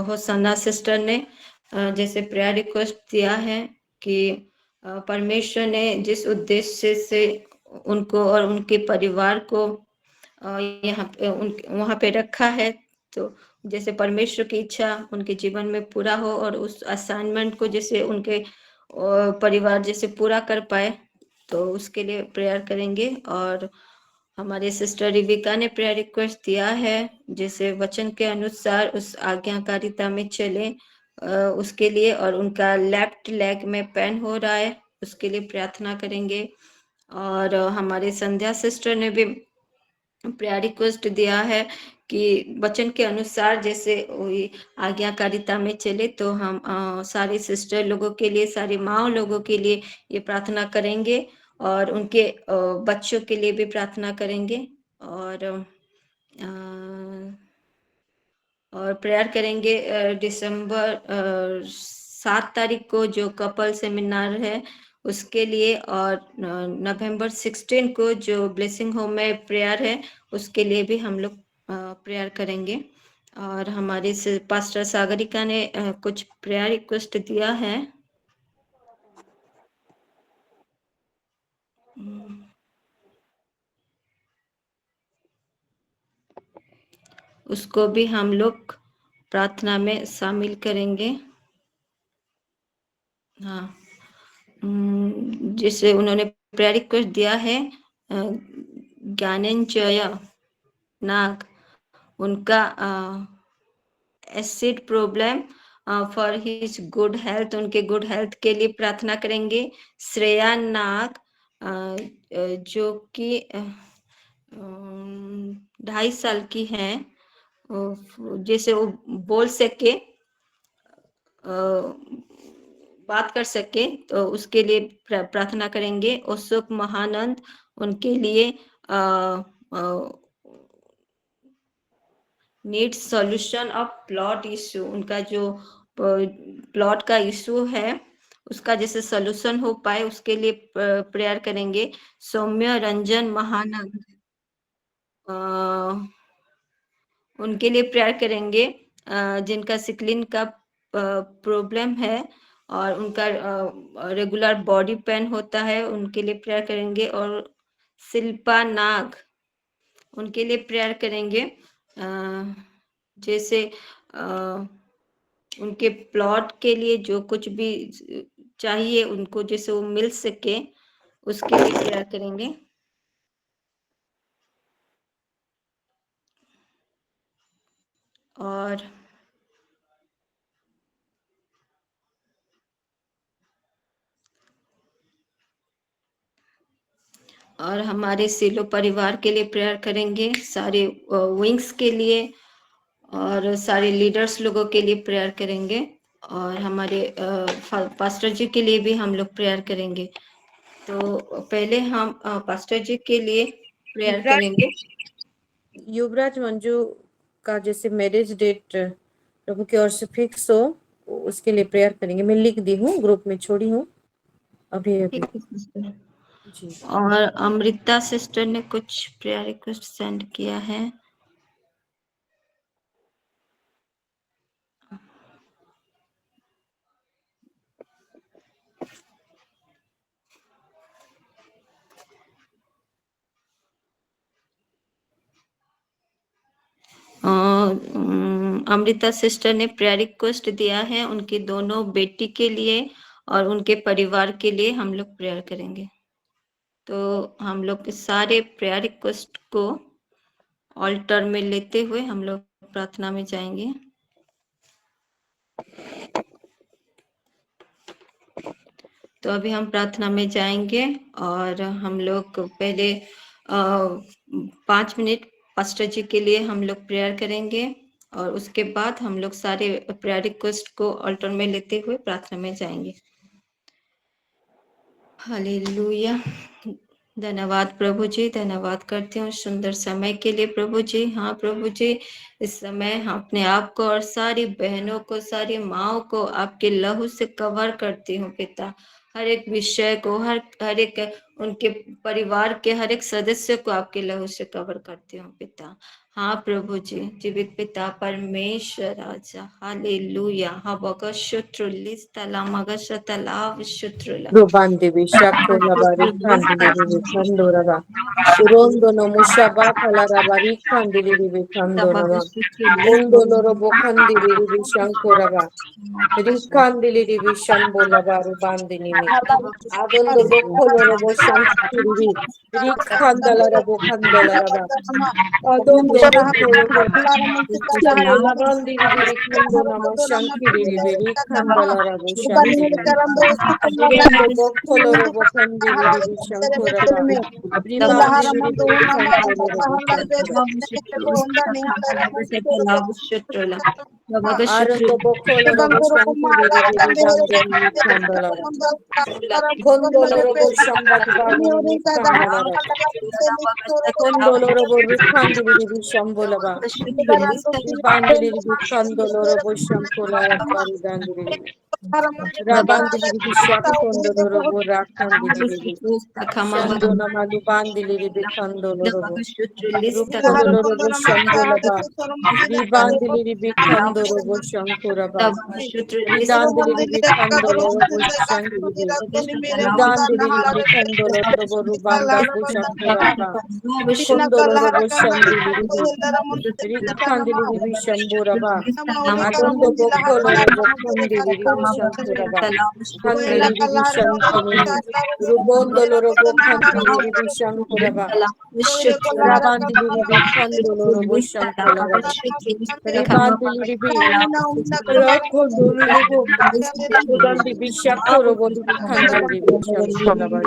Speaker 1: होसन्ना सिस्टर ने जैसे प्रेयर रिक्वेस्ट दिया है कि परमेश्वर ने जिस उद्देश्य से उनको और उनके परिवार को यहाँ पे वहाँ पे रखा है, तो जैसे परमेश्वर की इच्छा उनके जीवन में पूरा हो और उस असाइनमेंट को जैसे उनके परिवार जैसे पूरा कर पाए, तो उसके लिए प्रेयर करेंगे। और हमारे सिस्टर रिविका ने प्रेयर रिक्वेस्ट दिया है जैसे वचन के अनुसार उस आज्ञाकारिता में चले, उसके लिए। और उनका लेफ्ट लेग में पेन हो रहा है, उसके लिए प्रार्थना करेंगे। और हमारे संध्या सिस्टर ने भी प्रेयर रिक्वेस्ट दिया है कि वचन के अनुसार जैसे वही आज्ञाकारिता में चले, तो हम सारे सिस्टर लोगों के लिए, सारी माँ लोगों के लिए ये प्रार्थना करेंगे और उनके बच्चों के लिए भी प्रार्थना करेंगे। और प्रेयर करेंगे दिसंबर 7 तारीख को जो कपल सेमिनार है उसके लिए, और नवंबर 16 को जो ब्लेसिंग होम में प्रेयर है उसके लिए भी हम लोग प्रेयर करेंगे। और हमारे पास्टर सागरिका ने कुछ प्रेयर रिक्वेस्ट दिया है, उसको भी हम लोग प्रार्थना में शामिल करेंगे। हाँ, जिसे उन्होंने प्रेयर रिक्वेस्ट दिया है ज्ञानेंजय नाग, उनका acid problem for his good health, उनके गुड हेल्थ के लिए प्रार्थना करेंगे। श्रेया नाग जो कि 2.5 साल की हैं, जैसे वो बोल सके, बात कर सके, तो उसके लिए प्रार्थना करेंगे। अशोक महानंद, उनके लिए need solution of plot issue, उनका जो प्लॉट का इशू है उसका जैसे सॉल्यूशन हो पाए उसके लिए प्रेयर करेंगे। सौम्य रंजन महानंद, उनके लिए प्रेयर करेंगे जिनका सिकलिन का प्रॉब्लम है, और उनका रेगुलर बॉडी पेन होता है, उनके लिए प्रेयर करेंगे। और शिल्पा नाग, उनके लिए प्रेयर करेंगे। जैसे उनके प्लॉट के लिए जो कुछ भी चाहिए उनको, जैसे वो मिल सके, उसके लिए प्रेयर करेंगे। और हमारे सिलो परिवार के लिए प्रेयर करेंगे, सारे विंग्स के लिए और सारे लीडर्स लोगों के लिए प्रेयर करेंगे। और हमारे पास्टर जी के लिए भी हम लोग प्रेयर करेंगे। तो पहले हम पास्टर जी के लिए प्रेयर करेंगे।
Speaker 3: युवराज मंजू का जैसे मैरिज डेट प्रभु की ओर से फिक्स हो, उसके लिए प्रेयर करेंगे। मैं लिख दी हूँ, ग्रुप में छोड़ी हूँ अभी अभी।
Speaker 1: ठीक है सिस्टर।
Speaker 3: जी।
Speaker 1: और अमृता सिस्टर ने कुछ प्रेयर रिक्वेस्ट सेंड किया है। अमृता सिस्टर ने प्रेयर रिक्वेस्ट दिया है उनकी दोनों बेटी के लिए और उनके परिवार के लिए हम लोग प्रेयर करेंगे। तो हम लोग के सारे प्रेयर रिक्वेस्ट को ऑल्टर में लेते हुए हम लोग प्रार्थना में जाएंगे। तो अभी हम प्रार्थना में जाएंगे और हम लोग पहले 5 मिनट पास्टर जी के लिए हम लोग प्रेयर करेंगे और उसके बाद हम लोग सारे प्रेयर रिक्वेस्ट को ऑल्टर में लेते हुए प्रार्थना में जाएंगे। हालेलुया। धन्यवाद प्रभु जी, धन्यवाद करती हूँ सुंदर समय के लिए प्रभु जी। हाँ प्रभु जी, इस समय हम अपने आप को और सारी बहनों को, सारी माओ को आपके लहू से कवर करती हूँ पिता। हर एक विषय को, हर एक उनके परिवार के हर एक सदस्य को आपके लहू से कवर करती हूँ पिता। हाँ प्रभु जी, जीवित पिता परमेश्वर राजा। हालेलुया। हबग शुत्रुलिस तला मग शतलाव शुत्रुला
Speaker 3: Rubande Bishako Labari Kandili Kandoraba. Urondo no Mushaba Kalarabari Kandili Kandoraba. Undo Lorobo Kandili Bishankoraba. Rikandili Bishambolaba Rubandini. Adondo Bokolorobo Shankiri. Rikandalarabo Kandalaraba. Adondo Bokolobo. Labandiri Bikando Nama Shankiri Rikandalarabo Shankiri. Urondo bokkolo bokkandiri bishankoraba. Ribandiri bikandolo bokkandolo. Arondo bokkolo boshankiri bibandiri bikandolo. Kondolo boshambati badini bikandolo. Kondolo borikandiri bishambolaba. Ribandiri bikandolo boshampola baribandiri. Rabandili bishak kondolo robo rakandili. Shandona malubandili bikandolo robo. Rukondolo robo shambolaba. Ribandili bikandolo robo shankuraba. Ridandili bikandolo robo shankiri. Ridandili bikandolo robo rubanda bushakuraba. Kondolo robo shandili. Rikandili bishamburaba. Adondo bokkolo robo kandili bishankuraba. Kandili bishankini. Rubondolo robo kandili bishankuraba. Rabandili bikandolo robo shankuraba. Ribandili bi. Rakondolo robo. Udandi bishakuro robo kandili bishankuraba.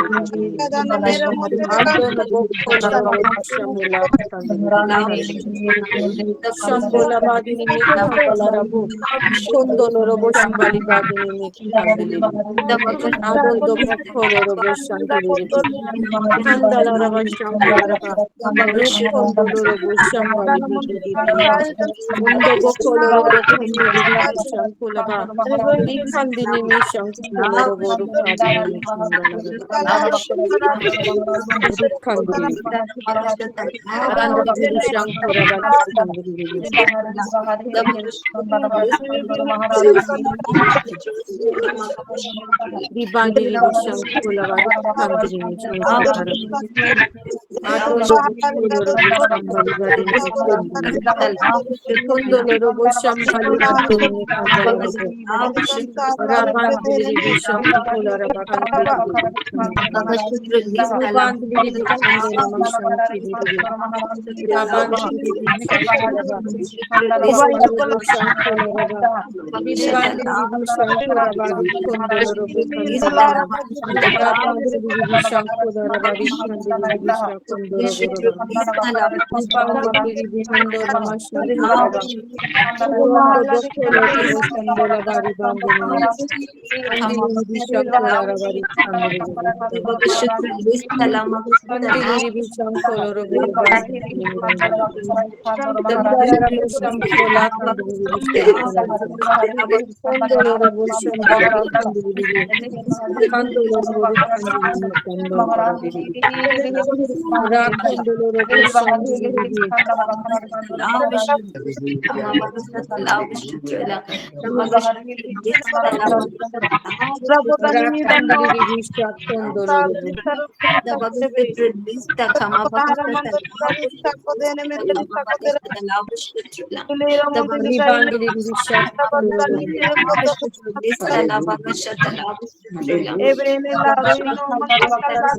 Speaker 3: Andono bokkolo robo shamula kandili bikandili. Shambola badini mikandala rabu. Kondolo robo shambali badini mikandili. Adondo bokkolo robo shandili. Kandala raba shambola raba. Rukondolo robo shambali bidini. Undo bokkolo robo kandili shambola ba. Rikandini mi shankolo robo rukadini mikandala raba. Rikandili. Randili shankora ba. Ribandiri Vishankula Vari Kandiri Vishankara Adolo Bukundoro Bushambali Vadini Kundolo Bushambali Vadini Kandara Rabandiri Vishankula Rabakandiri Ribandiri Vikandana Mashankiri Rabandiri Vishankula Vishankula Ribandiri Vishankula Vari Kundolo Bukandara Rabandiri Vishankula Vari Kandiri Vishakundoro Ribandiri Vikandana Mashankula Rondo Bokolo Boshambola Vari Bandini Andili Vishankula Vari Kandiri Andili Vishankula Vari Bandini Andara Boshambola Kandiri Vishankula Kondolo Boshambala Kandiri Kandolo Kandiri Rakondolo Boshambiri Rakandiri Vishakondolo Ribandiri Vishakondolo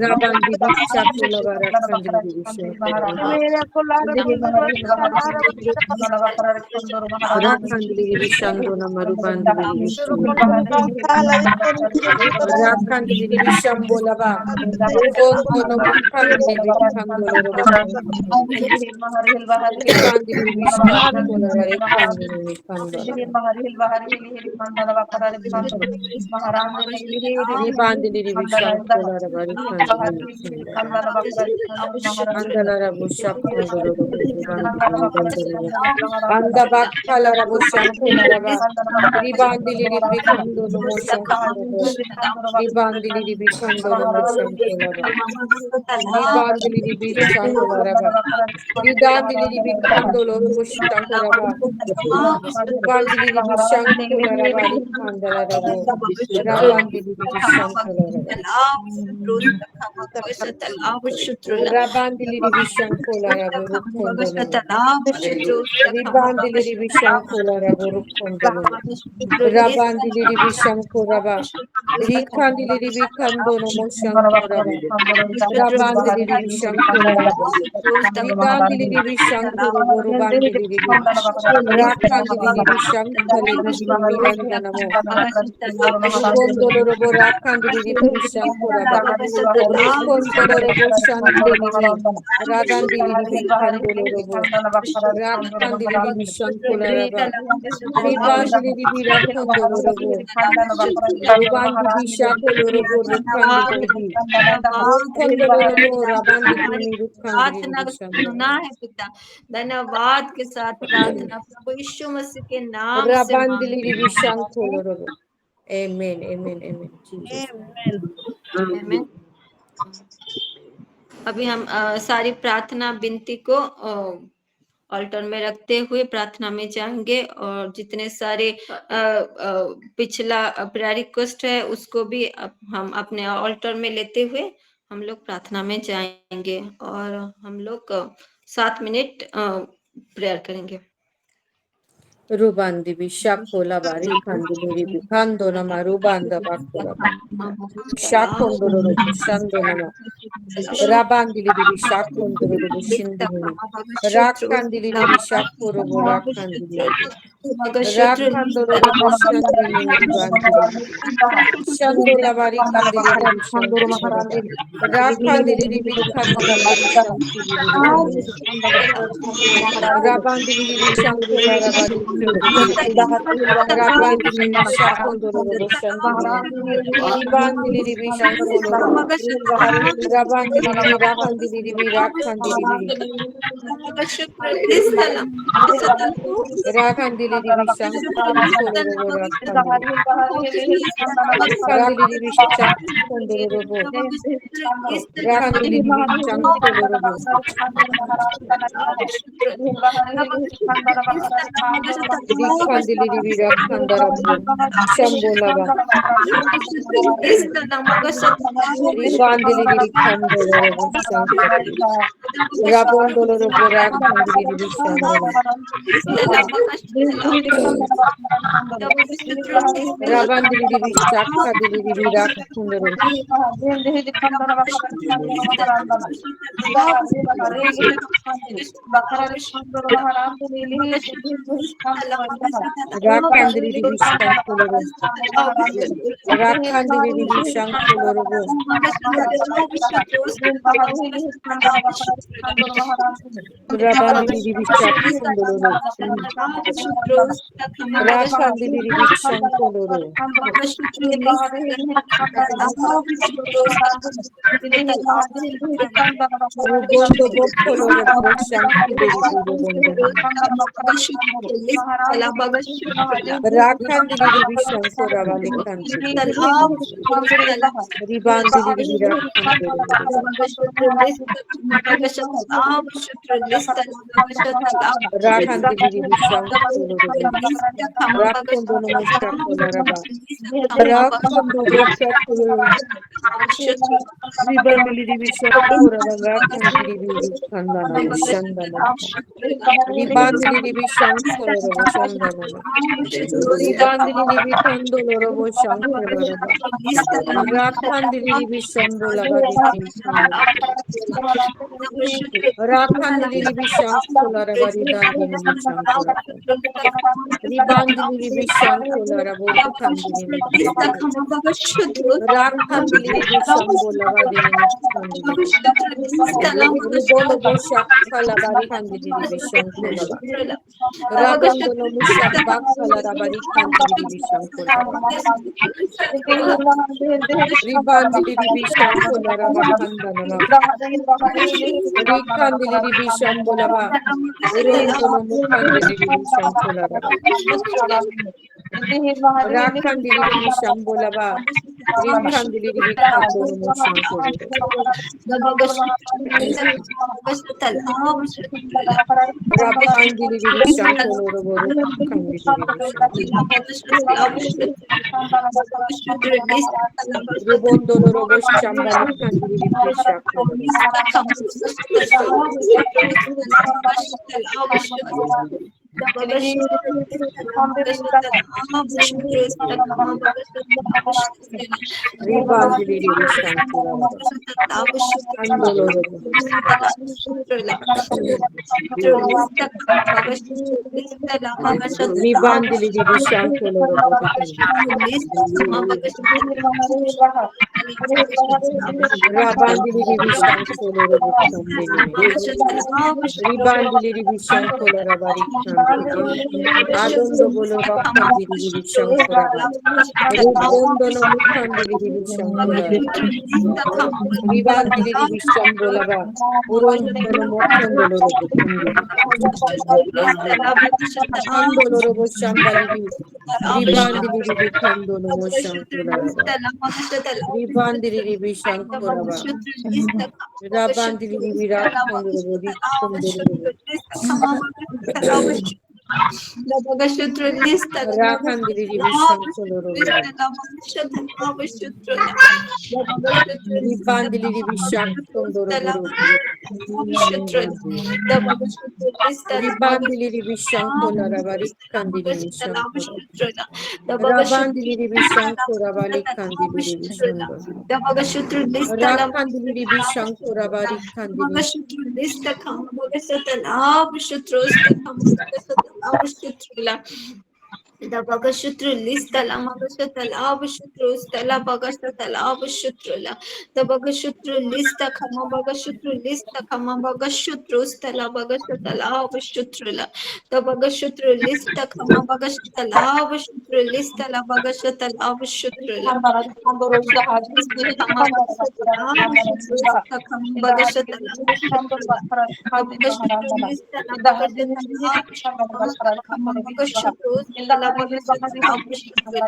Speaker 3: Rabandi Vishakula Varakandiri Vishakondolo Rakandiri Vishandona Marubandiri Rakandiri Vishambolava Kondono Bukandiri Vikandolo Ribandiri Vishakula Varakandiri Vikandolo Ribandiri Vishankula Varakandiri Andalara Bushakondolo Anda Bakala Bushankula Ribandili Bikandolo Moshankula Ribandili Bikandolo Moshankula Ribandili Bishankula Ridandili Bikandolo Bushankula Ribandili Bishankula Rikandala Rabandili Bishankula Rabandili Bishankula Rukondolo Ribandili Bishankula Rukondolo Rabandili Bishankuraba Rikandili Bikandono Moshankuraba Rabandili Bishankuraba Ridandili Bishankuru Rubandili Rakandili Bishankali Biandanamo Rubondolo Rakandili Bishankuraba Rikondolo Shandini Radandili Bikandolo Rakandili Bishankuraba Ribandili Birakondolo Rubandi Bishakolo Rukandili Rukondolo Rabandili Rukandili
Speaker 1: सुना है पिता, धन्यवाद के साथ प्रार्थना प्रभु यीशु मसीह के नाम से
Speaker 3: Rabandili Bishankolo Amen, amen, amen. Jesus.
Speaker 1: आमेन। अभी हम सारी प्रार्थना विनती को ऑल्टर में रखते हुए प्रार्थना में जाएंगे और जितने सारे पिछला प्रेयर रिक्वेस्ट है उसको भी हम अपने ऑल्टर में लेते हुए हम लोग प्रार्थना में जाएंगे और हम लोग 7 मिनट प्रेयर करेंगे।
Speaker 3: Rubandi Bishakola Bari Kandiri Bikandona Marubanda Bakura Shakondoro Shandonama Rabandili Bishakondoro Shindini Rakandili Bishakoro Rakandili Rakandoro Shandini Ribandili Shandola Bari Kandili Rakandili Bikandoro Rabandili Bishankola Rabadi Rabandili Bishakondoro Shandini Ribandili Bishankolo Rabandili Rakandili Rakandili Rakandili Rakandili divi shankundoro rakandili. Rakandili divi shankundoro. Rakandili divi shankundoro. Rikandili divi rakandarabu. Shambholava. Ribandili divi kandoro shankundoro. Rabondoro rakandili divi shambholava. Rabandili divi shakkadili divi rakundoro. Rakandili divi shankundoro. Rakandili divi shankundoro. Rabandili divi shankundoro. Rakandili divi shankundoro. Rubondo bokkolo shankindili rubondo. Rakandili divi shankundoro valikandili. Ribandili divi rakandoro. Rakandili divi shankundoro. Rakondono moshakolo raba. Rakondono moshakolo. Ribandili divi shankundoro rakandili divi kandana moshandana. Ribandili divi shankundoro raba shandana. Ribandili divi kandolo raba shankolo raba. Rakandili divi shambhola vadiki kandolo. Rakandili divi shankolo raba ridandini shankolo. Ribandili divi shankolo raba kandili divi shankolo. Rakandili divi shambhola vadini kandili. Rubono boshakala bari kandili divi shankolo. Rabandono mushabbakala rabari kandili divi shankolo. Ribandili divi shankolo raba kandana. Rikandili divi shambhola va. Urondono mukandili divi shankolo raba. Rakandili divi shambhola va. Rikandili divi kandolo mushankolo. Rabandili divi shankolo raba kandili divi shankolo. Rubondolo robo shambali kandili divi shankolo. Ribandili divi shankolo raba. Andolo robo. Ribandili divi shankolo raba kandili. Rabandili divi shankolo raba kandili. Ribandili divi shankolo raba kandili. Adondo bolo bakandili divi shankolo raba. Rubondo no mukandili divi shankolo raba. Ribandili divi shambhola va. Urondo no mokondolo robo kandili. Andolo robo shambali di. Ribandili divi kandolo mo shankolo raba. Ribandili divi shankolo raba. Rabandili divi rakandolo robo di kandolo robo. Rakandili divi shankolo robo. Ribandili divi shankolo robo. Ribandili divi shankolo raba rikandili divi shankolo. Rabandili divi shankolo raba rikandili divi shankolo. Rakandili divi shankolo raba rikandili.
Speaker 1: Dabagashutru listala magashatala abashutru stala bagashatala abashutrula dabagashutru lista kama bagashutru lista kama bagashutru stala bagashatala abashutrula dabagashutru lista kama bagashatala abashutru lista la bagashatala abashutrula kama bagashatala abashutru lista kama bagashatala abashutrula dabagashutru lista la bagashatala abashutru lista kama bagashutru la bagashatala abashutrula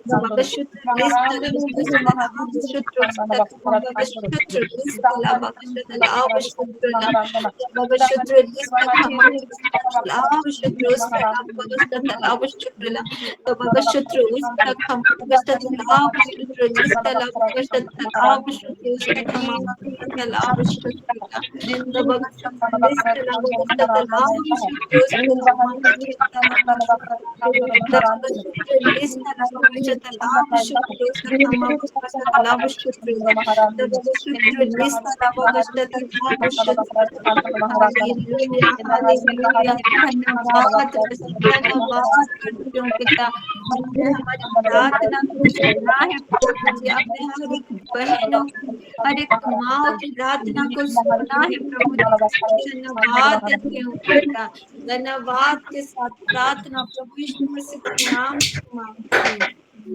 Speaker 1: dabagashutru lista la bagashatala abashutru lista kama bagashutru lista la bagashatala abashutrula dabagashutru lista kama bagashatala abashutru lista la bagashatala abashutrula dabagashutru lista kama bagashatala abashutru lista la bagashatala abashutru lista kama bagashatala abashutrula dabagashutru lista la bagashatala abashutru lista kama bagashatala dabagashutru lista la bagashatala abashutru lista kama bagashatala abashutrula dabagashutru lista la bagashatala abashutrula hallelujah hallelujah धन्यवाद धन्यवाद करती हूँ पिता आपने हमारी प्रार्थना को सुना है प्रभु जी आपने हर एक बहनों की हर एक माँ की प्रार्थना को सुना है प्रभु जी धन्यवाद देती हूँ पिता धन्यवाद के साथ प्रार्थना प्रभु यीशु मसीह के नाम से मांगती हूँ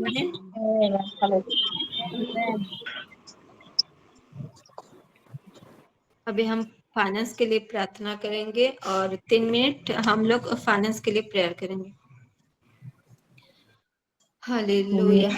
Speaker 1: आमीन आमीन अभी हम फाइनेंस के लिए प्रार्थना करेंगे और 3 मिनट हम लोग फाइनेंस के लिए प्रेयर करेंगे hallelujah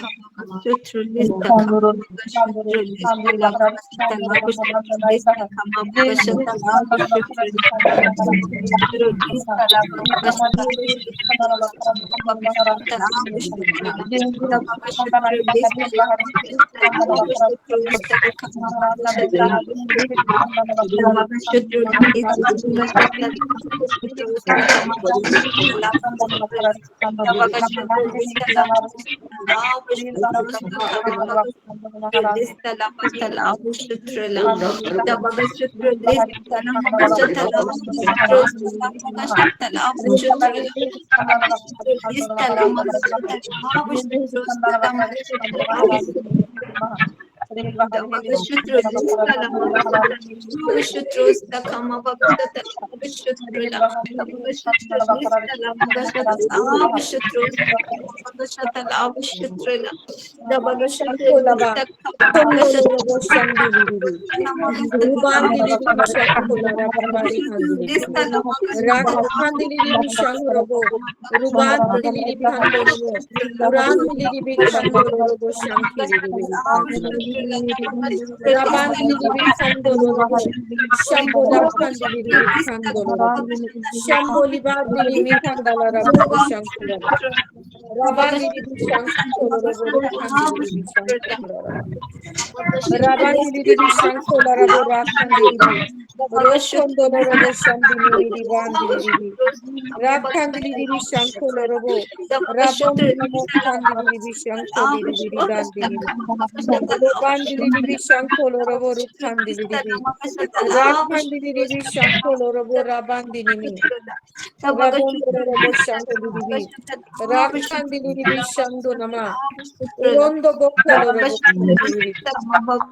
Speaker 3: Rondo boccolo robo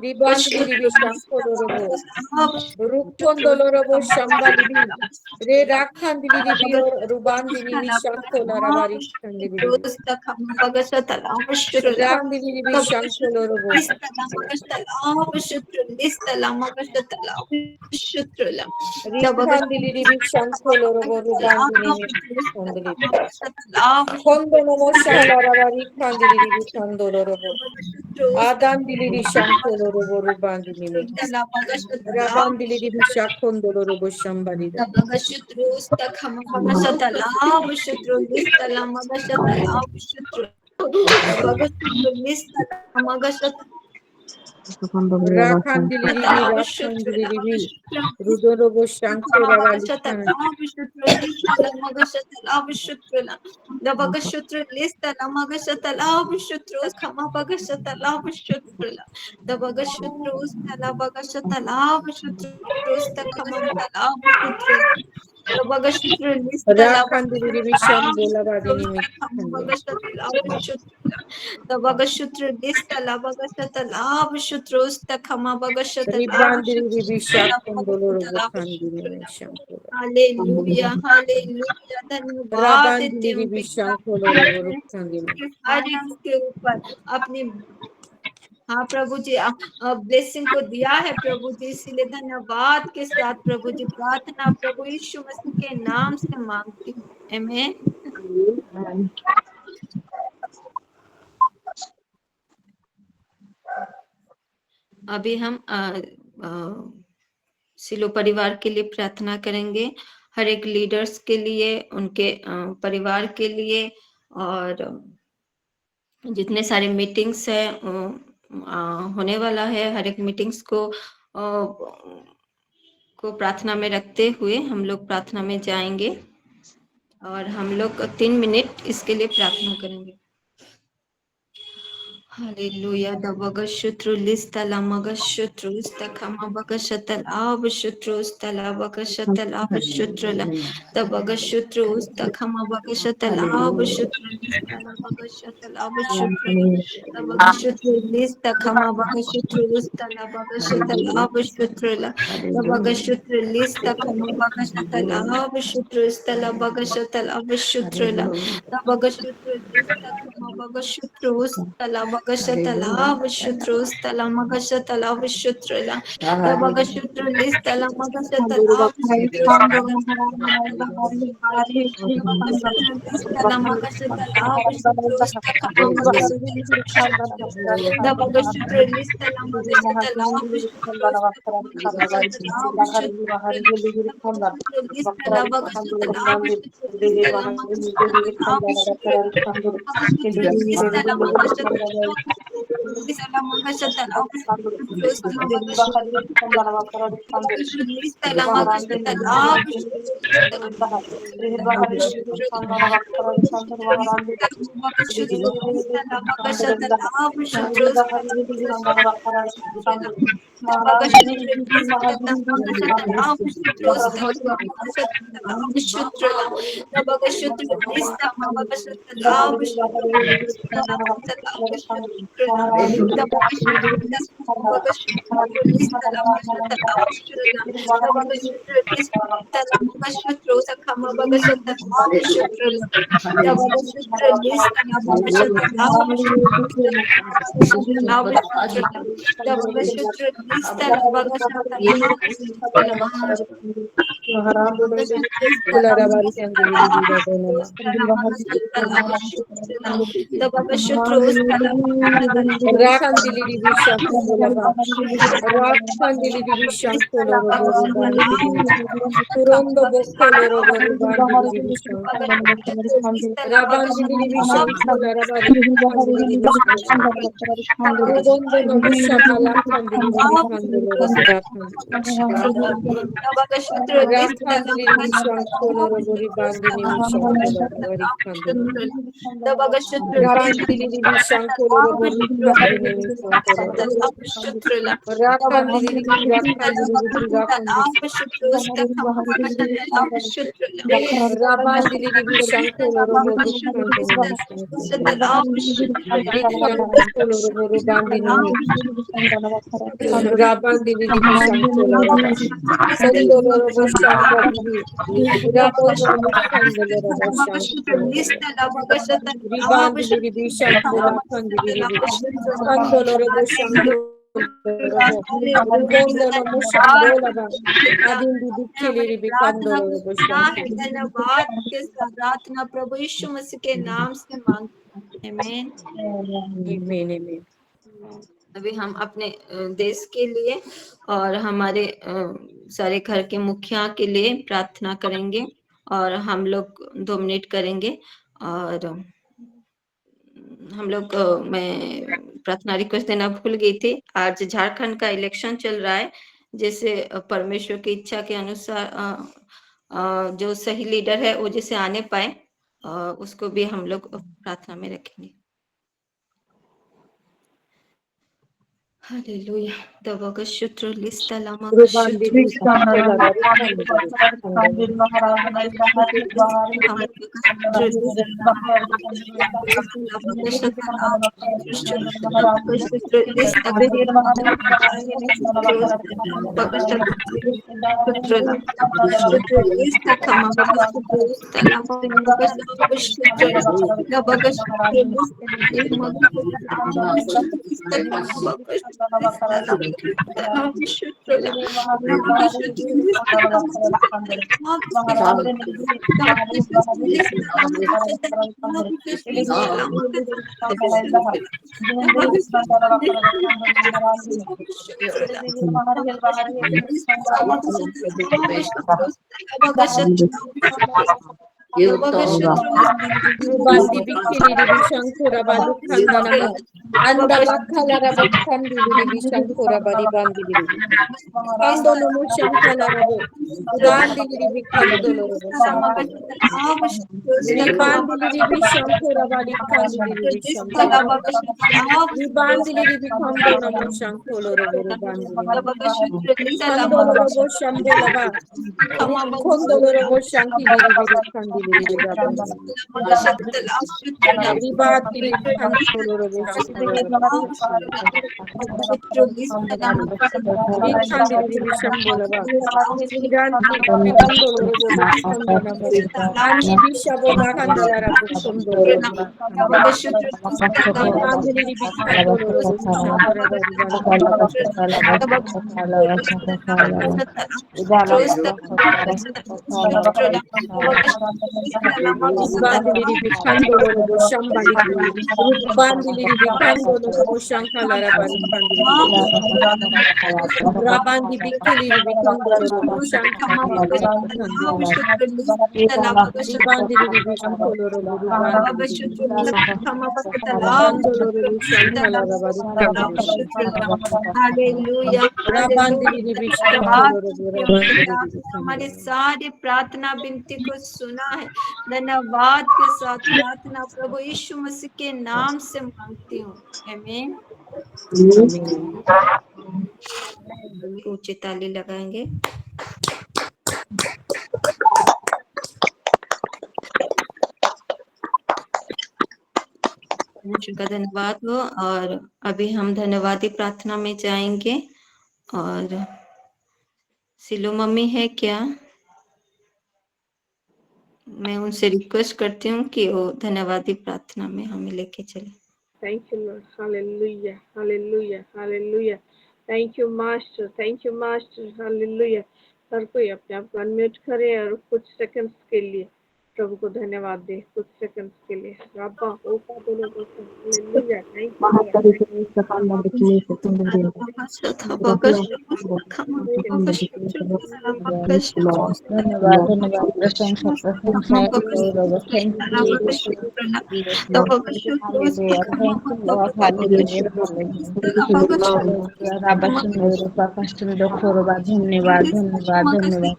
Speaker 3: ribandi di shankolo robo rukondo robo shambali re rakhandi di rubandi ni shankolo rabari shandi di randi di shankolo robo rikandi di shankolo robo rubandi ni shandi kondo no shala rabari khandi di shando robo Adam diliri shankolo robo rubandi nimi. Raban diliri shankolo robo shambali. Rakhan diliri rudo robo shankolo rabali.
Speaker 1: Dabagashutru lista namagashatala abashutru kama bagashatala abashutrula dabagashutru stala bagashatala abashutru sta kama tala abashutru Tabagashutru lista
Speaker 3: Rakhandiri Visham Bolavadini
Speaker 1: Tabagashutru Tabagashutru lista Labagashata Labashutru Stakama Bagashata
Speaker 3: Ribandiri Visham Kondoloro Bukhandiri Visham
Speaker 1: Hallelujah, hallelujah, धन्यवाद देती
Speaker 3: Rabandiri
Speaker 1: हूँ पिता,
Speaker 3: Visham Koloro
Speaker 1: आपने
Speaker 3: Bukhandiri
Speaker 1: हर एक के ऊपर अपनी, हाँ प्रभु जी, ब्लेसिंग को दिया है प्रभु जी, इसीलिए धन्यवाद के साथ प्रभु जी प्रार्थना प्रभु यीशु मसीह के नाम से मांगती हूँ, आमीन। अभी हम सिलो परिवार के लिए प्रार्थना करेंगे, हर एक लीडर्स के लिए, उनके परिवार के लिए, और जितने सारे मीटिंग्स है होने वाला है, हर एक मीटिंग्स को प्रार्थना में रखते हुए हम लोग प्रार्थना में जाएंगे और हम लोग 3 मिनट इसके लिए प्रार्थना करेंगे। Hallelujah. The Bagashutrulista la Magashutrulista Kama Bagashatal Abashutrulista la Bagashatal Abashutrula. The Bagashutrulista Kama Bagashatal Abashutrulista la Bagashatal Abashutrula. The Bagashutrulista Kama Bagashutrulista la Bagashatal Abashutrula. The Bagashutrulista Kama Bagashatal Abashutrulista la Bagashatal Abashutrula. The Bagashutrulista Kama Bagashutrulista Bagashatala Vishutrustala Magashatala Vishutrula the Bagashutrulistala Magashatala Vishutrustala Bagashutrulistala Magashatala Vishutrustaka the Bagashutrulistala Magashatala Vishutrustaka Magashatala Vishutrulistala Bagashatala Vishutrustala Magashatala
Speaker 3: Rakhandiri Visham Kolava Rakhandiri Visham Koloro Boru Bandiri Turondo Bokoloro Boru Bandiri Visham Rabandiri Visham Kolarabari Khandiri Visham Turondo Visham Alakhandiri Khandolo Rakhandiri Rakhandiri Visham Koloro Boru Bandiri Visham Kolarabari Khandiri Rabandiri Visham Koloro Boru Khandiri Visham Koloro Rakhandiri Rabandiri Visham Koloro Boru Khandiri Visham Rikhan Koloro Boru Bandiri Rabandiri Visham Koloro Sondoro Bosham Badi Rabono Mukhandolo Bosham Ribandiri Visham Bola Khandiri Kandolo Bosham Rubondo Musham Bolaba Adindi Bikili Bikandolo Bosham
Speaker 1: धन्यवाद के साथ प्रार्थना प्रभु यीशु मसीह के नाम से मांगते हैं, आमीन।
Speaker 3: Amen.
Speaker 1: अभी हम अपने देश के लिए और हमारे सारे घर के मुखिया के लिए प्रार्थना करेंगे और हम लोग 2 मिनट करेंगे और हम लोग मैं प्रार्थना रिक्वेस्ट देना भूल गई थी। आज झारखंड का इलेक्शन चल रहा है, जैसे परमेश्वर की इच्छा के अनुसार जो सही लीडर है वो जैसे आने पाए उसको भी हम लोग प्रार्थना में रखेंगे। हालेलुया दबग शुत्र लिस्ता लामग
Speaker 3: Rubandi
Speaker 1: शुत्र
Speaker 3: Vishwanko Lavadi Kandiri Kandana.
Speaker 1: हम शुत्र
Speaker 3: Rubandi Bikili Vishankura Badi Kandanama. Anda Bakala Rabakandi Vishankura Badi Bandi Vidi. Kandono Shankala Rabo. Udandi Vikandolo Shankala. Ribandi Vishankura Badi Kandi Vishankura. Ribandi Vikandona Shankolo Rubandi. Rikandolo Robo Shambolaba. Rikondolo Robo Shanki Vidi Kandi Vidi Rabandi. Ribati Vikandolo Robo Rikandi Vishambolaba. Ribandi Vikandolo Robo Shandolaba. Andi Bishabo Bakandala Rabu Kondolo Robo Ribandi Vikandolo Robo Shankara Ribandili bikandolo robo shambaliki. Ribandili bikandolo robo shankala rabali kandili. Rabandi bikili bikandolo robo shankala rabali. Ribandili bikandolo robo ribandili. Kandolo robo shankala rabali kandili.
Speaker 1: Hallelujah
Speaker 3: Rabandili bikandolo robo rabandili
Speaker 1: हमारे
Speaker 3: bikandolo.
Speaker 1: सारे प्रार्थना विनती को सुना है। धन्यवाद के साथ प्रार्थना प्रभु यीशु मसीह के नाम से मांगती हूँ। आमीन। ऊंची ताली लगाएंगे। का धन्यवाद हो। और अभी हम धन्यवादी प्रार्थना में जाएंगे। और सिलो मम्मी है क्या? मैं उनसे रिक्वेस्ट करती हूँ कि वो धन्यवादी प्रार्थना में हमें लेके चले।
Speaker 4: Thank you, Lord. Hallelujah. Hallelujah. Hallelujah. Thank you, Master. Thank you, Master. Hallelujah. हर कोई अपने आप को अनम्यूट करे और कुछ सेकंड्स के लिए प्रभु को धन्यवाद दे। कुछ सेकंड्स के लिए रब्बा ओका बोलो हालेलुया। Thank you Lord.
Speaker 2: धन्यवाद प्रशंसा प्रशंसा गौरव thank you hallelujah thank you lord hallelujah hallelujah राबाशंदर पापाशंदर खोरबा धन्यवाद धन्यवाद धन्यवाद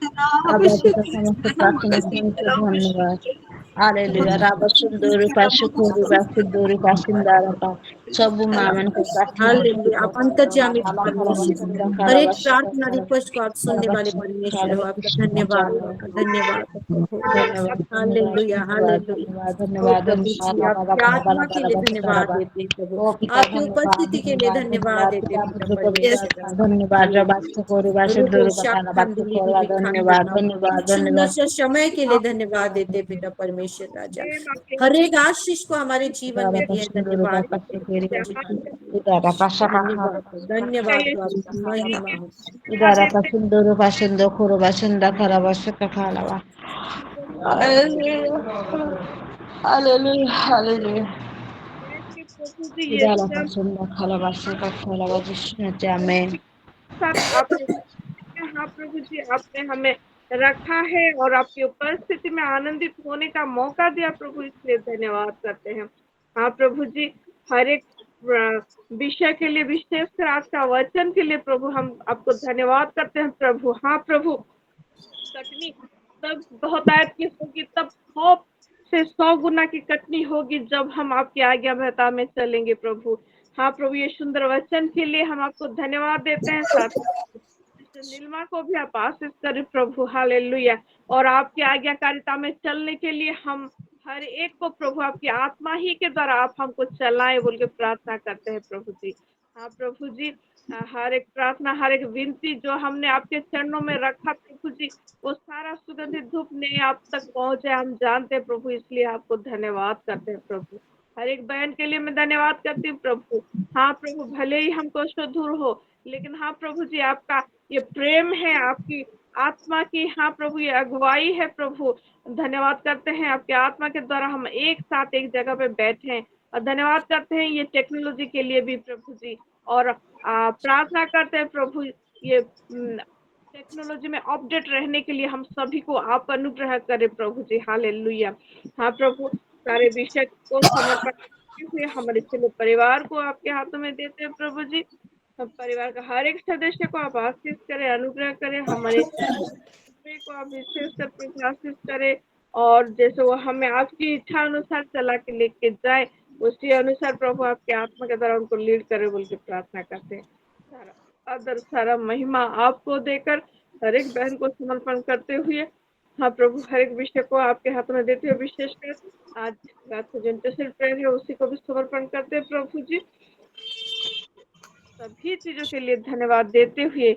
Speaker 2: आबादी का समस्त प्रार्थना सुनते धन्यवाद हालेलुया राबाशंदर पाशखोरबा सिद्धोर पाशिंदारा पा सब मामन को प्रार्थना
Speaker 3: हालेलुया। आप अंतर्यामी परमेश्वर हैं। हर एक प्रार्थना रिक्वेस्ट को आप सुनने वाले परमेश्वर हो। आपका धन्यवाद, आपका धन्यवाद। Hallelujah, hallelujah. ओ प्रभु जी, आपकी आत्मा के लिए धन्यवाद देते हैं प्रभु। आपकी उपस्थिति के लिए धन्यवाद देते हैं पिता परमेश्वर।
Speaker 2: धन्यवाद धन्यवाद धन्यवाद
Speaker 3: सुंदर
Speaker 2: धन्यवाद
Speaker 3: से समय के लिए धन्यवाद देते हैं पिता परमेश्वर राजा। हर एक आशीष को हमारे जीवन में दिए धन्यवाद देते हैं। धन्यवाद हो, आपकी महिमा हो।
Speaker 2: Idara pasundoro pasundo kuro basunda karabasaka kalawa. Hallelujah, hallelujah.
Speaker 4: प्रभु जी ये
Speaker 2: Idara pasunda kalabasaka kalawa jishna amen.
Speaker 4: साथ आपने हाँ प्रभु जी आपने हमें रखा है और आपकी उपस्थिति में आनंदित होने का मौका दिया प्रभु, इसलिए धन्यवाद करते हैं। हाँ प्रभु जी, हर एक विषय के लिए, विशेषकर आज का वचन के लिए प्रभु हम आपको धन्यवाद करते हैं प्रभु। हाँ प्रभु, कटनी तब बहुतायत की होगी, तब 100 से 100 गुना की कटनी होगी जब हम आपकी आज्ञाबद्धता में चलेंगे प्रभु। हाँ प्रभु, ये सुंदर वचन के लिए हम आपको धन्यवाद देते हैं। साथ नीलिमा को भी आप आशीष करें प्रभु, हालेलुया। और आपकी आज्ञाकारिता में चलने के लिए हम हर एक को प्रभु आपकी आत्मा ही के द्वारा आप हमको चलाएं बोल के प्रार्थना करते हैं प्रभु जी। हाँ प्रभु जी, हर एक प्रार्थना, हर एक विनती जो हमने आपके चरणों में रखा प्रभु जी, वो सारा सुगंधित धूप ने आप तक पहुंचे, हम जानते हैं प्रभु, इसलिए आपको धन्यवाद करते हैं प्रभु। हर एक बहन के लिए मैं धन्यवाद करती हूँ प्रभु। हाँ प्रभु, भले ही हम कष्ट दूर हो, लेकिन हाँ प्रभु जी, आपका ये प्रेम है, आपकी आत्मा की हाँ प्रभु ये अगुवाई है प्रभु। धन्यवाद करते हैं आपके आत्मा के द्वारा हम एक साथ एक जगह पे बैठे हैं। और धन्यवाद करते हैं ये टेक्नोलॉजी के लिए भी प्रभु जी। और प्रार्थना करते हैं प्रभु, ये टेक्नोलॉजी में अपडेट रहने के लिए हम सभी को आप अनुग्रह करें प्रभु जी, हालेलुया। हाँ प्रभु, सारे विषय को समर्पण करते हुए हमारे चलो परिवार को आपके हाथों में देते हैं प्रभु जी। सब परिवार का हर एक सदस्य को आप आशीष करें, अनुग्रह करें, हमारे को आप विशेष करके आशीष करें। और जैसे वो हमें आपकी इच्छा अनुसार चला के लेके जाए, उसी अनुसार प्रभु आपके आत्मा के द्वारा उनको लीड करे बोल के प्रार्थना करते हैं। सारा आदर, सारा महिमा आपको देकर हर एक बहन को समर्पण करते हुए, हाँ प्रभु, हर एक विषय को आपके हाथों में देते हुए विशेषकर आज रात को जो इंटरसेड प्रेयर है उसी को भी समर्पण करते हैं प्रभु जी। सभी चीजों के लिए धन्यवाद देते हुए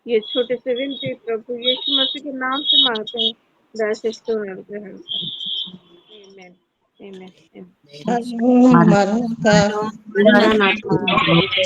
Speaker 4: ये छोटे से विनती प्रभु यीशु मसीह के नाम से मांगते हैं, दया से स्तोत्र ग्रहण करें। आमीन, आमीन, आमीन।
Speaker 2: मरता
Speaker 3: मरना था।